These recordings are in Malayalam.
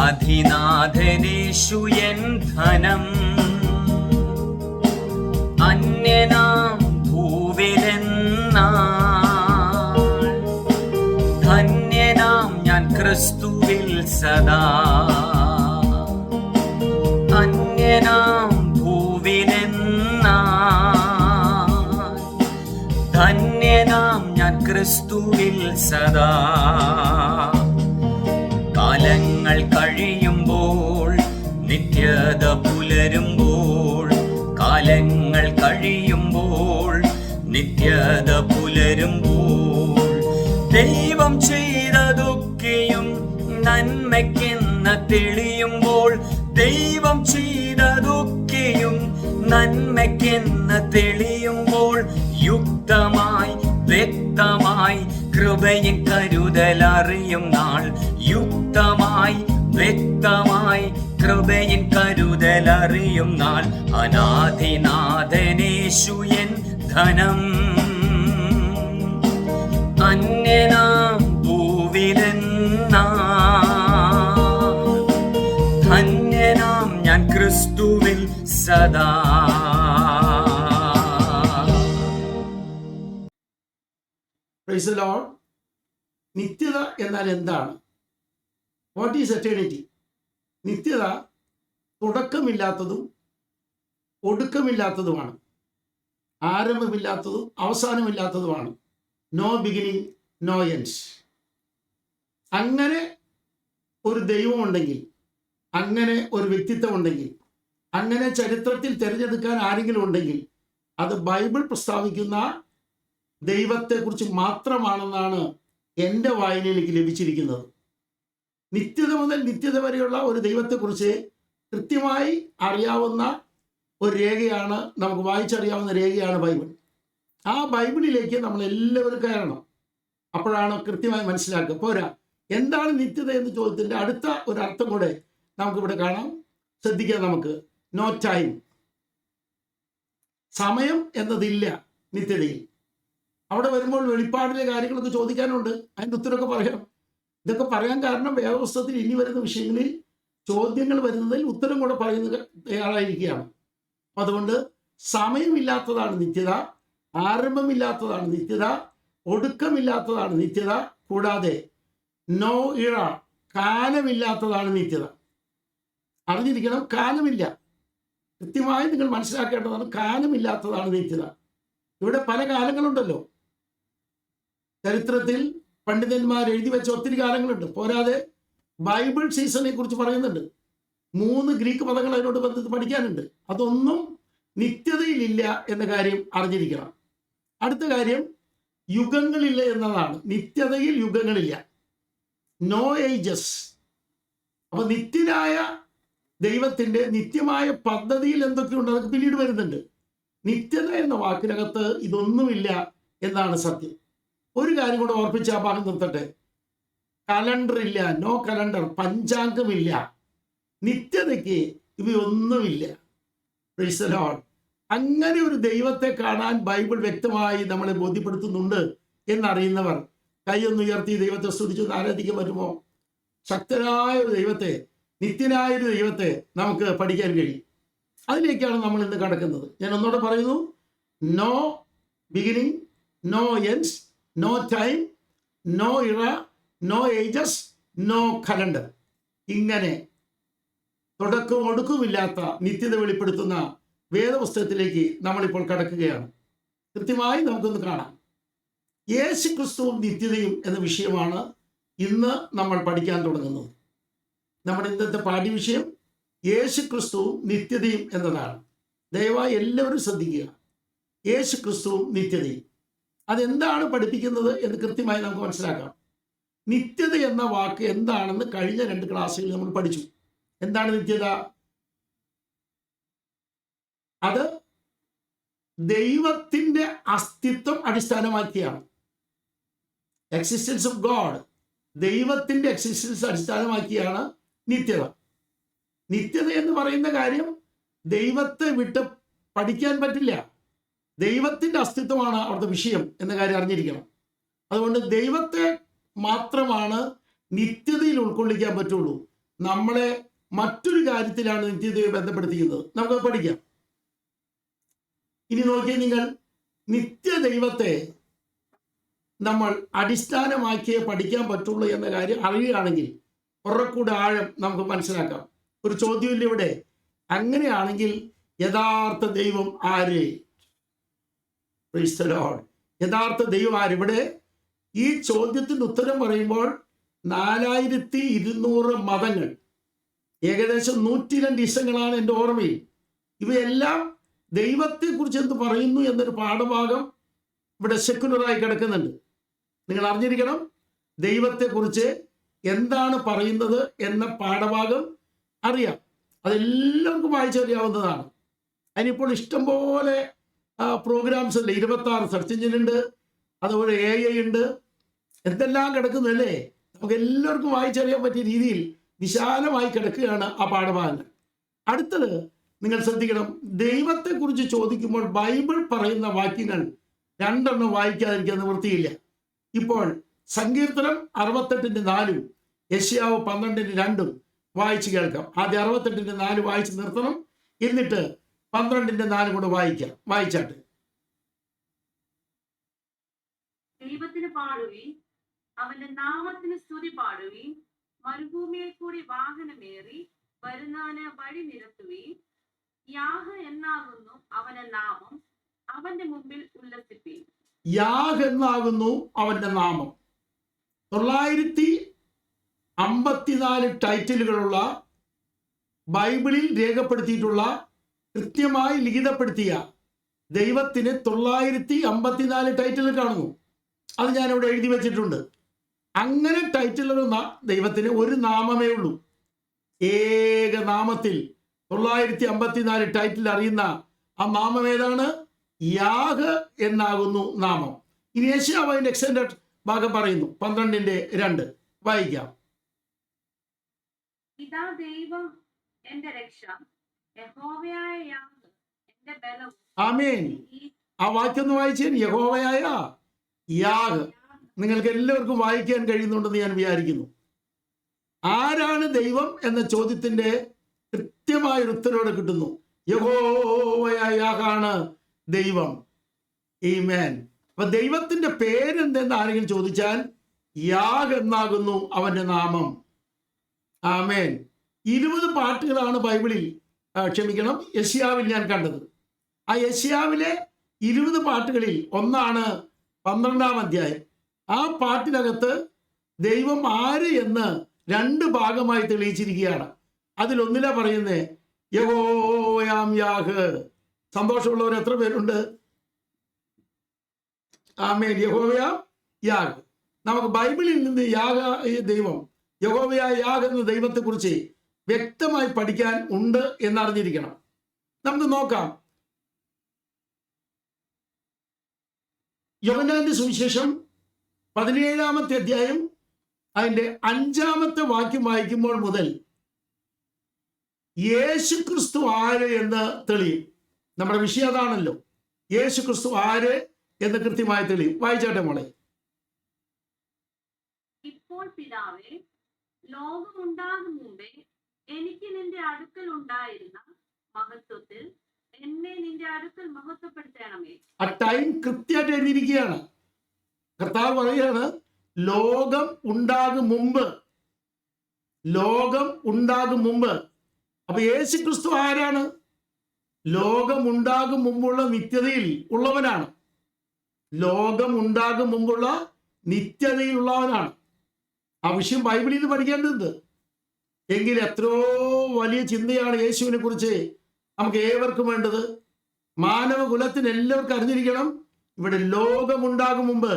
അനാധിനാഥനേശു എൻ ധനം, അന്യനാം ഭൂവിലെന്നാൾ. ധന്യനാം ഞാൻ ക്രിസ്തുവിൽ സദാ, അന്യനാം ഭൂവിലെന്നാൾ. ധന്യനാം ഞാൻ ക്രിസ്തുവിൽ സദാ. കാലങ്ങൾ കഴിയുമ്പോൾ നിത്യത പുലരുമ്പോൾ, കാലങ്ങൾ കഴിയുമ്പോൾ നിത്യത പുലരുമ്പോൾ, ദൈവം ചെയ്തതൊക്കെയും നന്മയ്ക്കെന്ന് തെളിയുമ്പോൾ, ദൈവം ചെയ്തതൊക്കെയും നന്മയ്ക്കെന്ന് തെളിയുമ്പോൾ, യുക്തമായി വ്യക്തമായി കൃപയിൻ കരുതലറിയും നാൾ. യുക്തമായി വ്യക്തമായി കൃപയിൻ കരുതലറിയും നാൾ. അനാദിനാഥനേശു എൻ ധനം, അന്യനാം ഭൂവിലെന്നാൾ. ധന്യനാം ഞാൻ ക്രിസ്തുവിൽ സദാ. Praise the lord. നിത്യത എന്നാൽ എന്താണ്? What is eternity? നിത്യത തുടക്കമില്ലാത്തതും ഒടുക്കമില്ലാത്തതുമാണ്, ആരംഭമില്ലാത്തതും അവസാനമില്ലാത്തതുമാണ്. No beginning, no end. അങ്ങനെ ഒരു ദൈവമുണ്ടെങ്കിൽ, അങ്ങനെ ഒരു വ്യക്തിത്വം ഉണ്ടെങ്കിൽ, അങ്ങനെ ചരിത്രത്തിൽ തിരഞ്ഞെടുക്കാൻ ആരെങ്കിലും ഉണ്ടെങ്കിൽ അത് ബൈബിൾ പ്രസ്താവിക്കുന്ന ദൈവത്തെക്കുറിച്ച് മാത്രമാണെന്നാണ് എൻ്റെ വായനയിൽ എനിക്ക് ലഭിച്ചിരിക്കുന്നത്. നിത്യത മുതൽ നിത്യത വരെയുള്ള ഒരു ദൈവത്തെക്കുറിച്ച് കൃത്യമായി അറിയാവുന്ന ഒരു രേഖയാണ്, നമുക്ക് വായിച്ചറിയാവുന്ന രേഖയാണ് ബൈബിൾ. ആ ബൈബിളിലേക്ക് നമ്മൾ എല്ലാവരും കയറണം. അപ്പോഴാണ് കൃത്യമായി മനസ്സിലാക്കുക. പോരാ, എന്താണ് നിത്യത എന്ന ചോദ്യത്തിൻ്റെ അടുത്ത ഒരു അർത്ഥം കൂടെ നമുക്കിവിടെ കാണാം. ശ്രദ്ധിക്കാം. നമുക്ക് നോ ടൈം, സമയം എന്നതില്ല നിത്യതയിൽ. അവിടെ വരുമ്പോൾ വെളിപ്പാടിലെ കാര്യങ്ങളൊക്കെ ചോദിക്കാനുണ്ട്, അതിൻ്റെ ഉത്തരമൊക്കെ പറയാം. ഇതൊക്കെ പറയാൻ കാരണം വേദപുസ്തകത്തിൽ ഇനി വരുന്ന വിഷയങ്ങളിൽ ചോദ്യങ്ങൾ വരുന്നതിൽ ഉത്തരം കൂടെ പറയുന്നത് തയ്യാറായിരിക്കുകയാണ്. അതുകൊണ്ട് സമയമില്ലാത്തതാണ് നിത്യത, ആരംഭമില്ലാത്തതാണ് നിത്യത, ഒടുക്കമില്ലാത്തതാണ് നിത്യത. കൂടാതെ നോ ഇഴ, കാലമില്ലാത്തതാണ് നിത്യത. അറിഞ്ഞിരിക്കണം, കാലമില്ല. കൃത്യമായി നിങ്ങൾ മനസ്സിലാക്കേണ്ടതാണ്, കാലമില്ലാത്തതാണ് നിത്യത. ഇവിടെ പല കാലങ്ങളുണ്ടല്ലോ. ചരിത്രത്തിൽ പണ്ഡിതന്മാർ എഴുതി വെച്ച ഒത്തിരി കാലങ്ങളുണ്ട്. പോരാതെ ബൈബിൾ സീസണിനെ കുറിച്ച് പറയുന്നുണ്ട്. 3 ഗ്രീക്ക് പദങ്ങൾ അതിനോട് ബന്ധത്ത് പഠിക്കാനുണ്ട്. അതൊന്നും നിത്യതയിലില്ല എന്ന കാര്യം അറിഞ്ഞിരിക്കണം. അടുത്ത കാര്യം യുഗങ്ങളില്ല എന്നതാണ്. നിത്യതയിൽ യുഗങ്ങളില്ല, നോ ഏജസ്. അപ്പൊ നിത്യനായ ദൈവത്തിൻ്റെ നിത്യമായ പദ്ധതിയിൽ എന്തൊക്കെയുണ്ട് അതൊക്കെ പിന്നീട് വരുന്നുണ്ട്. നിത്യത എന്ന വാക്കിനകത്ത് ഇതൊന്നുമില്ല എന്നാണ് സത്യം. ഒരു കാര്യം കൂടെ ഓർപ്പിച്ച് ആ ഭാഗം നിർത്തട്ടെ. കലണ്ടർ ഇല്ല, നോ കലണ്ടർ. പഞ്ചാംഗമില്ല. നിത്യതയ്ക്ക് ഇവയൊന്നുമില്ല. Praise the lord. അങ്ങനെ ഒരു ദൈവത്തെ കാണാൻ ബൈബിൾ വ്യക്തമായി നമ്മളെ ബോധ്യപ്പെടുത്തുന്നുണ്ട് എന്നറിയുന്നവർ കൈയൊന്നുയർത്തി ദൈവത്തെ സ്തുതിച്ച് ആരാധിക്കാൻ പറ്റുമോ? ശക്തനായ ഒരു ദൈവത്തെ, നിത്യനായൊരു ദൈവത്തെ നമുക്ക് പഠിക്കാൻ കഴിയും. അതിലേക്കാണ് നമ്മൾ ഇന്ന് കടക്കുന്നത്. ഞാൻ ഒന്നുകൂടെ പറയുന്നു. No beginning, no ends, no time, no era, no ages, no calendar. ഇങ്ങനെ തുടക്കവും ഒടുക്കവുമില്ലാത്ത നിത്യത വെളിപ്പെടുത്തുന്ന വേദപുസ്തകത്തിലേക്ക് നമ്മളിപ്പോൾ കടക്കുകയാണ്. കൃത്യമായി നമുക്കൊന്ന് കാണാം. യേശു ക്രിസ്തുവും നിത്യതയും എന്ന വിഷയമാണ് ഇന്ന് നമ്മൾ പഠിക്കാൻ തുടങ്ങുന്നത്. നമ്മുടെ ഇന്നത്തെ പാഠ്യവിഷയം യേശു ക്രിസ്തുവും നിത്യതയും എന്നതാണ്. ദയവായി എല്ലാവരും ശ്രദ്ധിക്കുക. യേശു ക്രിസ്തുവും നിത്യതയും അതെന്താണ് പഠിപ്പിക്കുന്നത് എന്ന് കൃത്യമായി നമുക്ക് മനസ്സിലാക്കാം. നിത്യത എന്ന വാക്ക് എന്താണെന്ന് കഴിഞ്ഞ 2 ക്ലാസ്സുകളിൽ നമ്മൾ പഠിച്ചു. എന്താണ് നിത്യത? അത് ദൈവത്തിൻ്റെ അസ്തിത്വം അടിസ്ഥാനമാക്കിയാണ്. എക്സിസ്റ്റൻസ് ഓഫ് ഗോഡ്, ദൈവത്തിൻ്റെ എക്സിസ്റ്റൻസ് അടിസ്ഥാനമാക്കിയാണ് നിത്യത. നിത്യത എന്ന് പറയുന്ന കാര്യം ദൈവത്തെ വിട്ട് പഠിക്കാൻ പറ്റില്ല. ദൈവത്തിൻ്റെ അസ്തിത്വമാണ് അവിടുത്തെ വിഷയം എന്ന കാര്യം അറിഞ്ഞിരിക്കണം. അതുകൊണ്ട് ദൈവത്തെ മാത്രമാണ് നിത്യതയിൽ ഉൾക്കൊള്ളിക്കാൻ പറ്റുള്ളൂ. നമ്മളെ മറ്റൊരു കാര്യത്തിലാണ് നിത്യതയെ ബന്ധപ്പെടുത്തിക്കുന്നത്. നമുക്ക് പഠിക്കാം. ഇനി നോക്കിയേ നിങ്ങൾ, നിത്യദൈവത്തെ നമ്മൾ അടിസ്ഥാനമാക്കിയേ പഠിക്കാൻ പറ്റുള്ളൂ എന്ന കാര്യം അറിയുകയാണെങ്കിൽ കുറെക്കൂടെ ആഴം നമുക്ക് മനസ്സിലാക്കാം. ഒരു ചോദ്യമില്ല ഇവിടെ. അങ്ങനെയാണെങ്കിൽ യഥാർത്ഥ ദൈവം ആര്? Price the Lord. യഥാർത്ഥ ദൈവം ആര്? ഇവിടെ ഈ ചോദ്യത്തിന് ഉത്തരം പറയുമ്പോൾ 4200 മതങ്ങൾ, ഏകദേശം 102 ഇഷ്ടങ്ങളാണ് എൻ്റെ ഓർമ്മയിൽ. ഇവയെല്ലാം ദൈവത്തെക്കുറിച്ച് എന്ത് പറയുന്നു എന്നൊരു പാഠഭാഗം ഇവിടെ സെക്കുലറായി കിടക്കുന്നുണ്ട്. നിങ്ങൾ അറിഞ്ഞിരിക്കണം, ദൈവത്തെക്കുറിച്ച് എന്താണ് പറയുന്നത് എന്ന പാഠഭാഗം അറിയാം. അതെല്ലാവർക്കും വായിച്ചറിയാവുന്നതാണ്. അതിനിപ്പോൾ ഇഷ്ടംപോലെ പ്രോഗ്രാംസ് ഉണ്ട്. 26 സെർച്ച് എഞ്ചിൻ ഉണ്ട്, അതുപോലെ AI ഉണ്ട്, എന്തെല്ലാം കിടക്കുന്നു അല്ലേ? നമുക്ക് എല്ലാവർക്കും വായിച്ചറിയാൻ പറ്റിയ രീതിയിൽ വിശാലമായി കിടക്കുകയാണ് ആ പാഠഭാഗങ്ങൾ. അടുത്തത് നിങ്ങൾ ശ്രദ്ധിക്കണം, ദൈവത്തെക്കുറിച്ച് ചോദിക്കുമ്പോൾ ബൈബിൾ പറയുന്ന വാക്യങ്ങൾ 2 എണ്ണം വായിക്കാതിരിക്കാൻ നിവൃത്തിയില്ല. ഇപ്പോൾ സങ്കീർത്തനം 68:4 യെശയ്യാവ് 12:2 വായിച്ച് കേൾക്കാം. ആദ്യം 68:4 വായിച്ച് നിർത്തണം, എന്നിട്ട് 12:4 കൂടെ വായിക്കാം. വായിച്ചാട്ടെ. ദൈവത്തിന് പാടുവീൻ, അവന്റെ നാമത്തിന് സ്തുതി പാടുവീൻ. മരുഭൂമിയിൽ കൂടി വാഹനമേറി വരുന്നവന് വഴി നിരത്തുവീൻ. യാഹ് എന്നാകുന്നു അവന്റെ നാമം, അവന്റെ മുമ്പിൽ ഉല്ലസിപ്പീൻ. യാഹ് എന്നാകുന്നു അവന്റെ നാമം. 954 ടൈറ്റിലുകളുള്ള ബൈബിളിൽ രേഖപ്പെടുത്തിയിട്ടുള്ള, കൃത്യമായി ലിഖിതപ്പെടുത്തിയ ദൈവത്തിന് 954 ടൈറ്റിൽ കാണുന്നു. അത് ഞാനിവിടെ എഴുതി വെച്ചിട്ടുണ്ട്. അങ്ങനെ ടൈറ്റിലുള്ള ദൈവത്തിന് ഒരു നാമമേ ഉള്ളൂ. ഏക നാമത്തിൽ 954 ടൈറ്റിൽ അറിയുന്ന ആ നാമം ഏതാണ്? യാഹ് എന്നാകുന്നു നാമം. ഇനി യെശയ്യാവ് അതിന്റെ എക്സ്റ്റൻഡഡ് ഭാഗം പറയുന്നു. 12:2 വായിക്കാം. ഇതാ ദൈവം എന്റെ രക്ഷ, യഹോവയായ യാഹ് എന്റെ ബലവും. ആമേൻ. ആ വാക്യം ഒന്ന് വായിച്ചേ. യഹോവയായ യാഹ്. നിങ്ങൾക്ക് എല്ലാവർക്കും വായിക്കാൻ കഴിയുന്നുണ്ടെന്ന് ഞാൻ വിചാരിക്കുന്നു. ആരാണ് ദൈവം എന്ന ചോദ്യത്തിന്റെ കൃത്യമായ ഉത്തരവോടെ കിട്ടുന്നു. യഹോവയായ യാഹാണ് ദൈവം. ആമേൻ. അപ്പൊ ദൈവത്തിന്റെ പേരെന്തെന്ന് ആരെങ്കിലും ചോദിച്ചാൽ യാഹ് എന്നാകുന്നു അവന്റെ നാമം. ആമേൻ. 20 പാട്ടുകളാണ് ബൈബിളിൽ, യെശയ്യാവിൽ ഞാൻ കണ്ടത്. ആ യെശയ്യാവിലെ 20 പാട്ടുകളിൽ ഒന്നാണ് 12-ാം അധ്യായം. ആ പാട്ടിനകത്ത് ദൈവം ആര് എന്ന് 2 ഭാഗമായി തെളിയിച്ചിരിക്കുകയാണ്. അതിലൊന്നിലാ പറയുന്നേ യഹോവയാം യാഹ്. സന്തോഷമുള്ളവർ എത്ര പേരുണ്ട്? ആമേൻ. യഹോവയാം യാഹ്. നമുക്ക് ബൈബിളിൽ നിന്ന് ദൈവം യഹോവയായ യാഹ് എന്ന ദൈവത്തെക്കുറിച്ച് വ്യക്തമായി പഠിക്കാൻ ഉണ്ട് എന്നറിഞ്ഞിരിക്കണം. നമുക്ക് നോക്കാം. യോഹന്നാന്റെ സുവിശേഷം 17-ാമത്തെ അധ്യായം അതിന്റെ 5-ാമത്തെ വാക്യം വായിക്കുമ്പോൾ മുതൽ യേശു ക്രിസ്തു ആര് എന്ന് തെളിയും. നമ്മുടെ വിഷയം അതാണല്ലോ, യേശു ക്രിസ്തു ആര് എന്ന് കൃത്യമായി തെളിയും. വായിച്ചാട്ടെ മോളെ. ഇപ്പോൾ പിതാവേ, ലോകമുണ്ടാകും മുമ്പേ എനിക്ക് നിന്റെ അടുക്കൽ ഉണ്ടായിരുന്ന മഹത്വത്തിൽ എന്നെ നിന്റെ അടുക്കൽ മഹത്വപ്പെടുത്തണമേ. ആ ടൈം കൃത്യമായിട്ട് എഴുതിയിരിക്കുകയാണ്. കർത്താവ് പറയുകയാണ്, ലോകം ഉണ്ടാകും മുമ്പ്. ലോകം ഉണ്ടാകും മുമ്പ്. അപ്പൊ യേശു ക്രിസ്തു ആരാണ്? ലോകം ഉണ്ടാകും മുമ്പുള്ള നിത്യതയിൽ ഉള്ളവനാണ്. ലോകം ഉണ്ടാകും മുമ്പുള്ള നിത്യതയിൽ ഉള്ളവനാണ്. ആ വിഷയം ബൈബിളിൽ നിന്ന് പഠിക്കേണ്ടത്. എങ്കിൽ എത്രയോ വലിയ ചിന്തയാണ് യേശുവിനെ കുറിച്ച് നമുക്ക് ഏവർക്കും വേണ്ടത്. മാനവകുലത്തിന് എല്ലാവർക്കും അറിഞ്ഞിരിക്കണം, ഇവിടെ ലോകമുണ്ടാകും മുമ്പ്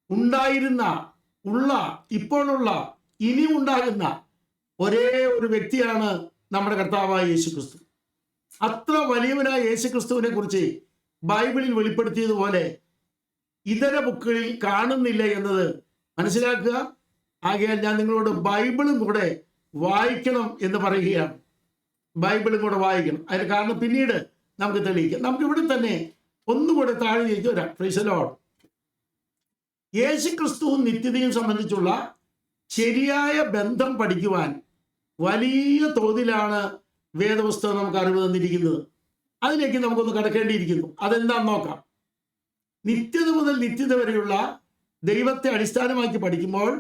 ഉണ്ടായിരുന്ന, ഉള്ള, ഇപ്പോഴുള്ള, ഇനിയും ഉണ്ടാകുന്ന ഒരേ ഒരു വ്യക്തിയാണ് നമ്മുടെ കർത്താവായ യേശു ക്രിസ്തു. അത്ര വലിയവനായ യേശു ക്രിസ്തുവിനെ കുറിച്ച് ബൈബിളിൽ വെളിപ്പെടുത്തിയതുപോലെ ഇതര ബുക്കുകളിൽ കാണുന്നില്ല എന്നത് മനസ്സിലാക്കുക. ആകയാൽ ഞാൻ നിങ്ങളോട് ബൈബിളും കൂടെ വായിക്കണം എന്ന് പറയുകയാണ്. ബൈബിളും കൂടെ വായിക്കണം. അതിന് കാരണം പിന്നീട് നമുക്ക് തെളിയിക്കാം. നമുക്കിവിടെ തന്നെ ഒന്നുകൂടെ താഴേക്ക് വരാം. Price the Lord. യേശു ക്രിസ്തുവും നിത്യതയും സംബന്ധിച്ചുള്ള ശരിയായ ബന്ധം പഠിക്കുവാൻ വലിയ തോതിലാണ് വേദപുസ്തകം നമുക്ക് അറിവ് തന്നിരിക്കുന്നത്. അതിലേക്ക് നമുക്കൊന്ന് കടക്കേണ്ടിയിരിക്കുന്നു. അതെന്താണെന്ന് നോക്കാം. നിത്യത മുതൽ നിത്യത വരെയുള്ള ദൈവത്തെ അടിസ്ഥാനമാക്കി പഠിക്കുമ്പോൾ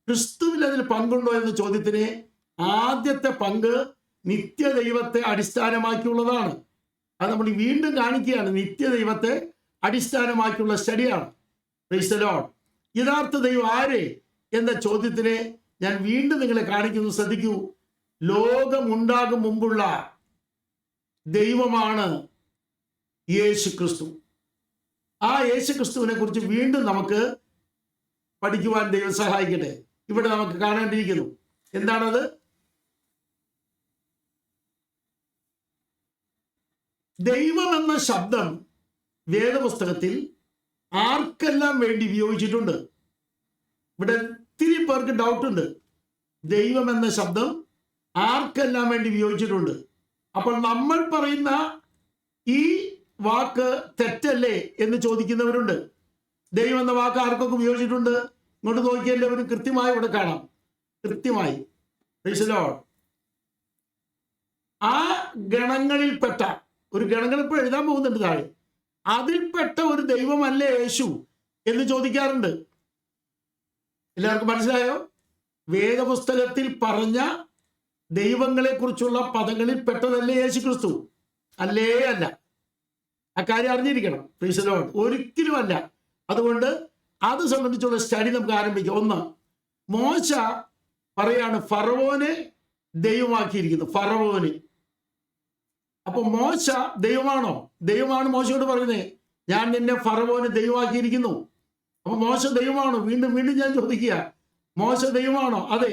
ക്രിസ്തുവിൽ അതിൽ പങ്കുണ്ടോ എന്ന ചോദ്യത്തിന് ആദ്യത്തെ പങ്ക് നിത്യദൈവത്തെ അടിസ്ഥാനമാക്കിയുള്ളതാണ്. അത് നമ്മൾ വീണ്ടും കാണിക്കുകയാണ്. നിത്യദൈവത്തെ അടിസ്ഥാനമാക്കിയുള്ള സ്റ്റഡിയാണ്. Price the Lord. യഥാർത്ഥ ദൈവം ആരെ എന്ന ചോദ്യത്തിന് ഞാൻ വീണ്ടും നിങ്ങളെ കാണിക്കുന്നു. ശ്രദ്ധിക്കൂ. ലോകമുണ്ടാകും മുമ്പുള്ള ദൈവമാണ് യേശു ക്രിസ്തു. ആ യേശു ക്രിസ്തുവിനെ കുറിച്ച് വീണ്ടും നമുക്ക് പഠിക്കുവാൻ ദൈവം സഹായിക്കട്ടെ. ഇവിടെ നമുക്ക് കാണേണ്ടിയിരിക്കുന്നു. എന്താണത്? ദൈവം എന്ന ശബ്ദം വേദപുസ്തകത്തിൽ ആർക്കെല്ലാം വേണ്ടി ഉപയോഗിച്ചിട്ടുണ്ട്? ഇവിടെ ഒത്തിരി പേർക്ക് ഡൗട്ടുണ്ട്. ദൈവം എന്ന ശബ്ദം ആർക്കെല്ലാം വേണ്ടി ഉപയോഗിച്ചിട്ടുണ്ട്? അപ്പോൾ നമ്മൾ പറയുന്ന ഈ വാക്ക് തെറ്റല്ലേ എന്ന് ചോദിക്കുന്നവരുണ്ട്. ദൈവം എന്ന വാക്ക് ആർക്കൊക്കെ ഉപയോഗിച്ചിട്ടുണ്ട്? ഇങ്ങോട്ട് നോക്കിയെല്ലാവരും കൃത്യമായി ഇവിടെ കാണാം. കൃത്യമായി. Price the Lord. ആ ഗണങ്ങളിൽപ്പെട്ട ഒരു ഗണങ്ങൾ ഇപ്പോൾ എഴുതാൻ പോകുന്നുണ്ട് താഴെ. അതിൽപ്പെട്ട ഒരു ദൈവമല്ലേ യേശു എന്ന് ചോദിക്കാറുണ്ട്. എല്ലാവർക്കും മനസ്സിലായോ? വേദപുസ്തകത്തിൽ പറഞ്ഞ ദൈവങ്ങളെ കുറിച്ചുള്ള പദങ്ങളിൽ പെട്ടതല്ലേ യേശു ക്രിസ്തു? അല്ലേ? അല്ല. അക്കാര്യം അറിഞ്ഞിരിക്കണം. Price the Lord. ഒരിക്കലും അല്ല. അതുകൊണ്ട് അത് സംബന്ധിച്ചുള്ള സ്റ്റഡി നമുക്ക് ആരംഭിക്കാം. ഒന്ന്, മോശ പറയാണ് ഫറവോനെ ദൈവമാക്കിയിരിക്കുന്നു. ഫറവോന്. അപ്പൊ മോശ ദൈവമാണോ? ദൈവമാണ് മോശയോട് പറയുന്നത്, ഞാൻ നിന്നെ ഫറവോന് ദൈവമാക്കിയിരിക്കുന്നു. അപ്പൊ മോശ ദൈവമാണോ? വീണ്ടും വീണ്ടും ഞാൻ ചോദിക്കുക, മോശ ദൈവമാണോ? അതെ.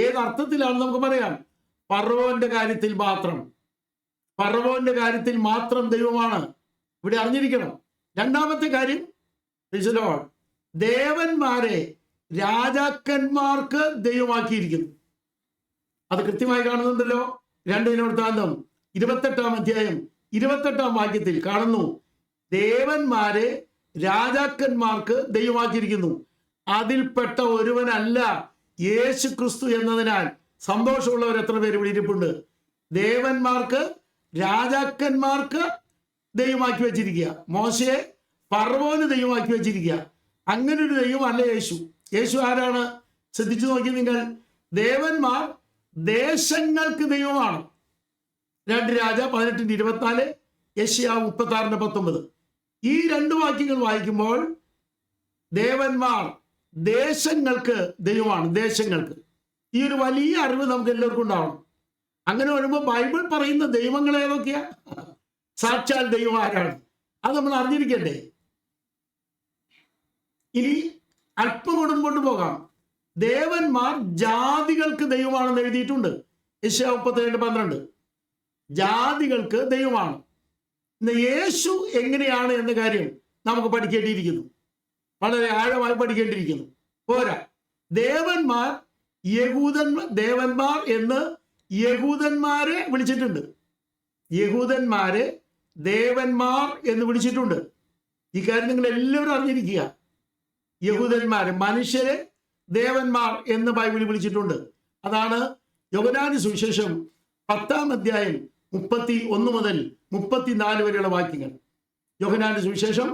ഏതർത്ഥത്തിലാണെന്ന് നമുക്ക് പറയാം. ഫറവോന്റെ കാര്യത്തിൽ മാത്രം. ഫറവോന്റെ കാര്യത്തിൽ മാത്രം ദൈവമാണ്. ഇവിടെ അറിഞ്ഞിരിക്കണം. രണ്ടാമത്തെ കാര്യം, പ്രൈസ് ദി ലോർഡ്, ദേവന്മാരെ രാജാക്കന്മാർക്ക് ദൈവമാക്കിയിരിക്കുന്നു. അത് കൃത്യമായി കാണുന്നുണ്ടല്ലോ. 2 ദിനവൃത്താന്തം 28-ാം അധ്യായം 28-ാം വാക്യത്തിൽ കാണുന്നു, ദേവന്മാരെ രാജാക്കന്മാർക്ക് ദൈവമാക്കിയിരിക്കുന്നു. അതിൽപ്പെട്ട ഒരുവനല്ല യേശു ക്രിസ്തു എന്നതിനാൽ സന്തോഷമുള്ളവർ എത്ര പേര് ഇവിടെ ഇരിപ്പുണ്ട്? ദേവന്മാർക്ക് രാജാക്കന്മാർക്ക് ദൈവമാക്കി വെച്ചിരിക്കുക. മോശയെ ഫറവോന് ദൈവമാക്കി വെച്ചിരിക്കുക. അങ്ങനെ ഒരു ദൈവം അല്ല യേശു. യേശു ആരാണ്? ശ്രദ്ധിച്ചു നോക്കി നിങ്ങൾ. ദേവന്മാർ ദേശങ്ങൾക്ക് ദൈവമാണ്. 2 രാജ 18:24, യെശയ്യാവ് 36:19. ഈ 2 വാക്യങ്ങൾ വായിക്കുമ്പോൾ ദേവന്മാർ ദേശങ്ങൾക്ക് ദൈവമാണ്. ദേശങ്ങൾക്ക്. ഈ ഒരു വലിയ അറിവ് നമുക്ക് എല്ലാവർക്കും ഉണ്ടാവണം. അങ്ങനെ വരുമ്പോൾ ബൈബിൾ പറയുന്ന ദൈവങ്ങൾ ഏതൊക്കെയാ? സാക്ഷാൽ ദൈവം ആരാണ്? അത് നമ്മൾ അറിഞ്ഞിരിക്കണ്ടേ? ഇനി അല്പം മുൻപോട്ട് പോകാം. ദേവന്മാർ ജാതികൾക്ക് ദൈവമാണെന്ന് എഴുതിയിട്ടുണ്ട്. യെശയ്യാവ് 37:12. ജാതികൾക്ക് ദൈവമാണ്. ഇന്ന് യേശു എങ്ങനെയാണ് എന്ന കാര്യം നമുക്ക് പഠിക്കേണ്ടിയിരിക്കുന്നു. വളരെ ആഴമായി പഠിക്കേണ്ടിയിരിക്കുന്നു. പോരാ, ദേവന്മാർ ദേവന്മാർ എന്ന് യഹൂദന്മാരെ വിളിച്ചിട്ടുണ്ട്. യഹൂദന്മാരെ ദേവന്മാർ എന്ന് വിളിച്ചിട്ടുണ്ട്. ഈ കാര്യം നിങ്ങൾ എല്ലാവരും അറിഞ്ഞിരിക്കുക. യഹൂദന്മാരെ, മനുഷ്യരെ ദേവന്മാർ എന്ന് ബൈബിളിൽ വിളിച്ചിട്ടുണ്ട്. അതാണ് യോഹന്നാന്റെ സുവിശേഷം 10-ാം അധ്യായം 31 മുതൽ 34 വരെയുള്ള വാക്യങ്ങൾ. യോഹന്നാന്റെ സുവിശേഷം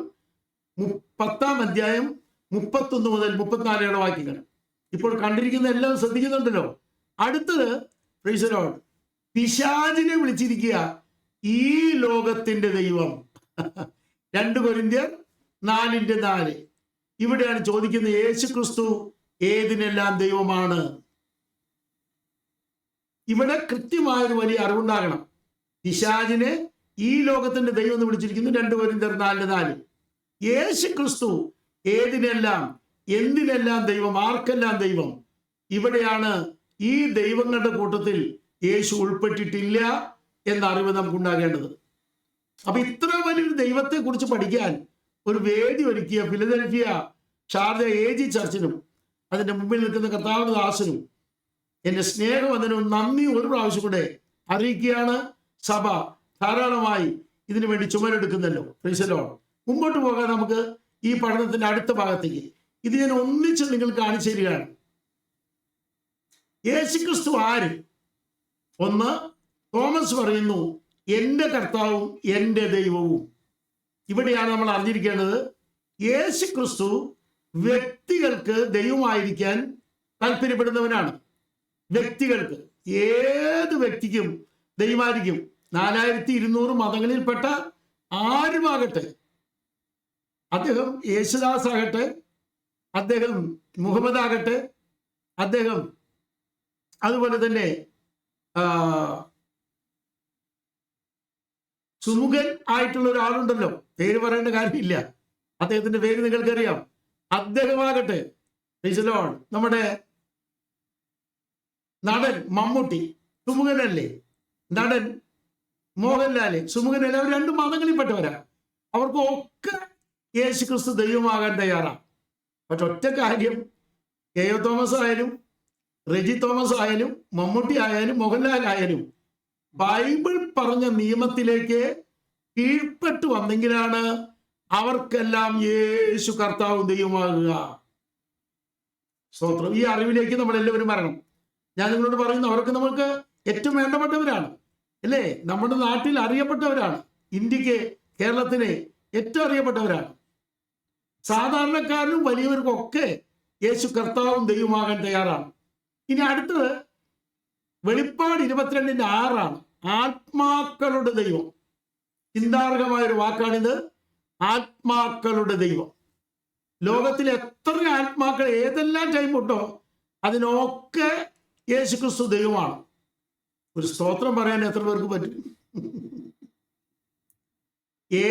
10-ാം അധ്യായം 31 മുതൽ 34 വരെയുള്ള വാക്യങ്ങൾ. ഇപ്പോൾ കണ്ടിരിക്കുന്ന എല്ലാം ശ്രദ്ധിക്കുന്നുണ്ടല്ലോ. അടുത്തത്, പ്രൈസ് ദി ലോർഡ്, പിശാചിനെ വിളിച്ചിരിക്കുക ഈ ലോകത്തിന്റെ ദൈവം. 2 കൊരിന്ത്യർ 4:4. ഇവിടെയാണ് ചോദിക്കുന്നത്, യേശു ക്രിസ്തു ഏതിനെല്ലാം ദൈവമാണ്? ഇവിടെ കൃത്യമായൊരു വലിയ അറിവുണ്ടാകണം. പിശാചിനെ ഈ ലോകത്തിന്റെ ദൈവം എന്ന് വിളിച്ചിരിക്കുന്നു. 2 കൊരിന്ത്യർ 4:4. യേശു ക്രിസ്തു ഏതിനെല്ലാം എന്തിനെല്ലാം ദൈവം? ആർക്കെല്ലാം ദൈവം? ഇവിടെയാണ് ഈ ദൈവങ്ങളുടെ കൂട്ടത്തിൽ യേശു ഉൾപ്പെട്ടിട്ടില്ല എന്ന അറിവ് നമുക്ക് ഉണ്ടാകേണ്ടത്. അപ്പൊ ഇത്ര വലിയൊരു ദൈവത്തെ കുറിച്ച് പഠിക്കാൻ ഒരു വേദി ഒരുക്കിയ ഫിലദൽഫിയ ഷാർജ AG ചർച്ചിനും അതിന്റെ മുമ്പിൽ നിൽക്കുന്ന കർത്താവിന്റെ ദാസനും എന്റെ സ്നേഹവന്ദനവും നന്ദി ഒരു പ്രാവശ്യം കൂടെ അറിയിക്കുകയാണ്. സഭ ധാരാളമായി ഇതിനു വേണ്ടി ചുമലെടുക്കുന്നല്ലോ. Price the Lord. മുമ്പോട്ട് പോകാൻ നമുക്ക് ഈ പഠനത്തിന്റെ അടുത്ത ഭാഗത്തേക്ക് ഇത് ഞാൻ ഒന്നിച്ച് നിങ്ങൾ കാണിച്ചു തരികയാണ്. യേശുക്രിസ്തു ആര്? ഒന്ന്, തോമസ് പറയുന്നു എൻ്റെ കർത്താവും എൻ്റെ ദൈവവും. ഇവിടെയാണ് നമ്മൾ അറിഞ്ഞിരിക്കേണ്ടത്, യേശുക്രിസ്തു വ്യക്തികൾക്ക് ദൈവമായിരിക്കാൻ താല്പര്യപ്പെടുന്നവനാണ്. വ്യക്തികൾക്ക്, ഏത് വ്യക്തിക്കും ദൈവമായിരിക്കും. 4200 മതങ്ങളിൽപ്പെട്ട ആരുമാകട്ടെ, അദ്ദേഹം യേശുദാസ് ആകട്ടെ, അദ്ദേഹം മുഹമ്മദ് ആകട്ടെ, അദ്ദേഹം അതുപോലെ തന്നെ സുമുഖൻ ആയിട്ടുള്ള ഒരാളുണ്ടല്ലോ, പേര് പറയേണ്ട കാര്യമില്ല, അദ്ദേഹത്തിന്റെ പേര് നിങ്ങൾക്കറിയാം. അദ്ദേഹമാകട്ടെ, നമ്മുടെ നടൻ മമ്മൂട്ടി സുമുഖനല്ലേ, നടൻ മോഹൻലാല് സുമുഖനല്ലേ, അവർ 2 മതങ്ങളിൽപ്പെട്ടവരാ. അവർക്കൊക്കെ യേശുക്രിസ്തു ദൈവമാകാൻ തയ്യാറാണ്. പക്ഷെ ഒറ്റ കാര്യം, കെ.ഒ. തോമസ് ആയാലും റെജി തോമസ് ആയാലും മമ്മൂട്ടി ആയാലും മോഹൻലാൽ ആയാലും ബൈബിൾ പറഞ്ഞ നിയമത്തിലേക്ക് കീഴ്പ്പെട്ടു വന്നെങ്കിലാണ് അവർക്കെല്ലാം യേശു കർത്താവും ദൈവമാകുക. സ്തോത്രം. ഈ അറിവിലേക്ക് നമ്മൾ എല്ലാവരും വരണം. ഞാൻ നിങ്ങളോട് പറയുന്നു, അവർക്ക് നമ്മൾക്ക് ഏറ്റവും വേണ്ടപ്പെട്ടവരാണ്, അല്ലേ? നമ്മുടെ നാട്ടിൽ അറിയപ്പെട്ടവരാണ്, ഇന്ത്യക്ക് കേരളത്തിന് ഏറ്റവും അറിയപ്പെട്ടവരാണ്. സാധാരണക്കാരനും വലിയവർക്കൊക്കെ യേശു കർത്താവും ദൈവമാകാൻ തയ്യാറാണ്. ഇനി അടുത്തത് വെളിപ്പാട് 22:6 ആത്മാക്കളുടെ ദൈവം. ചിന്താർഹമായൊരു വാക്കാണിത്, ആത്മാക്കളുടെ ദൈവം. ലോകത്തിൽ എത്ര ആത്മാക്കൾ ഏതെല്ലാം ടൈമുണ്ടോ അതിനൊക്കെ യേശുക്രിസ്തു ദൈവമാണ്. ഒരു സ്തോത്രം പറയാൻ എത്ര പേർക്ക് പറ്റും?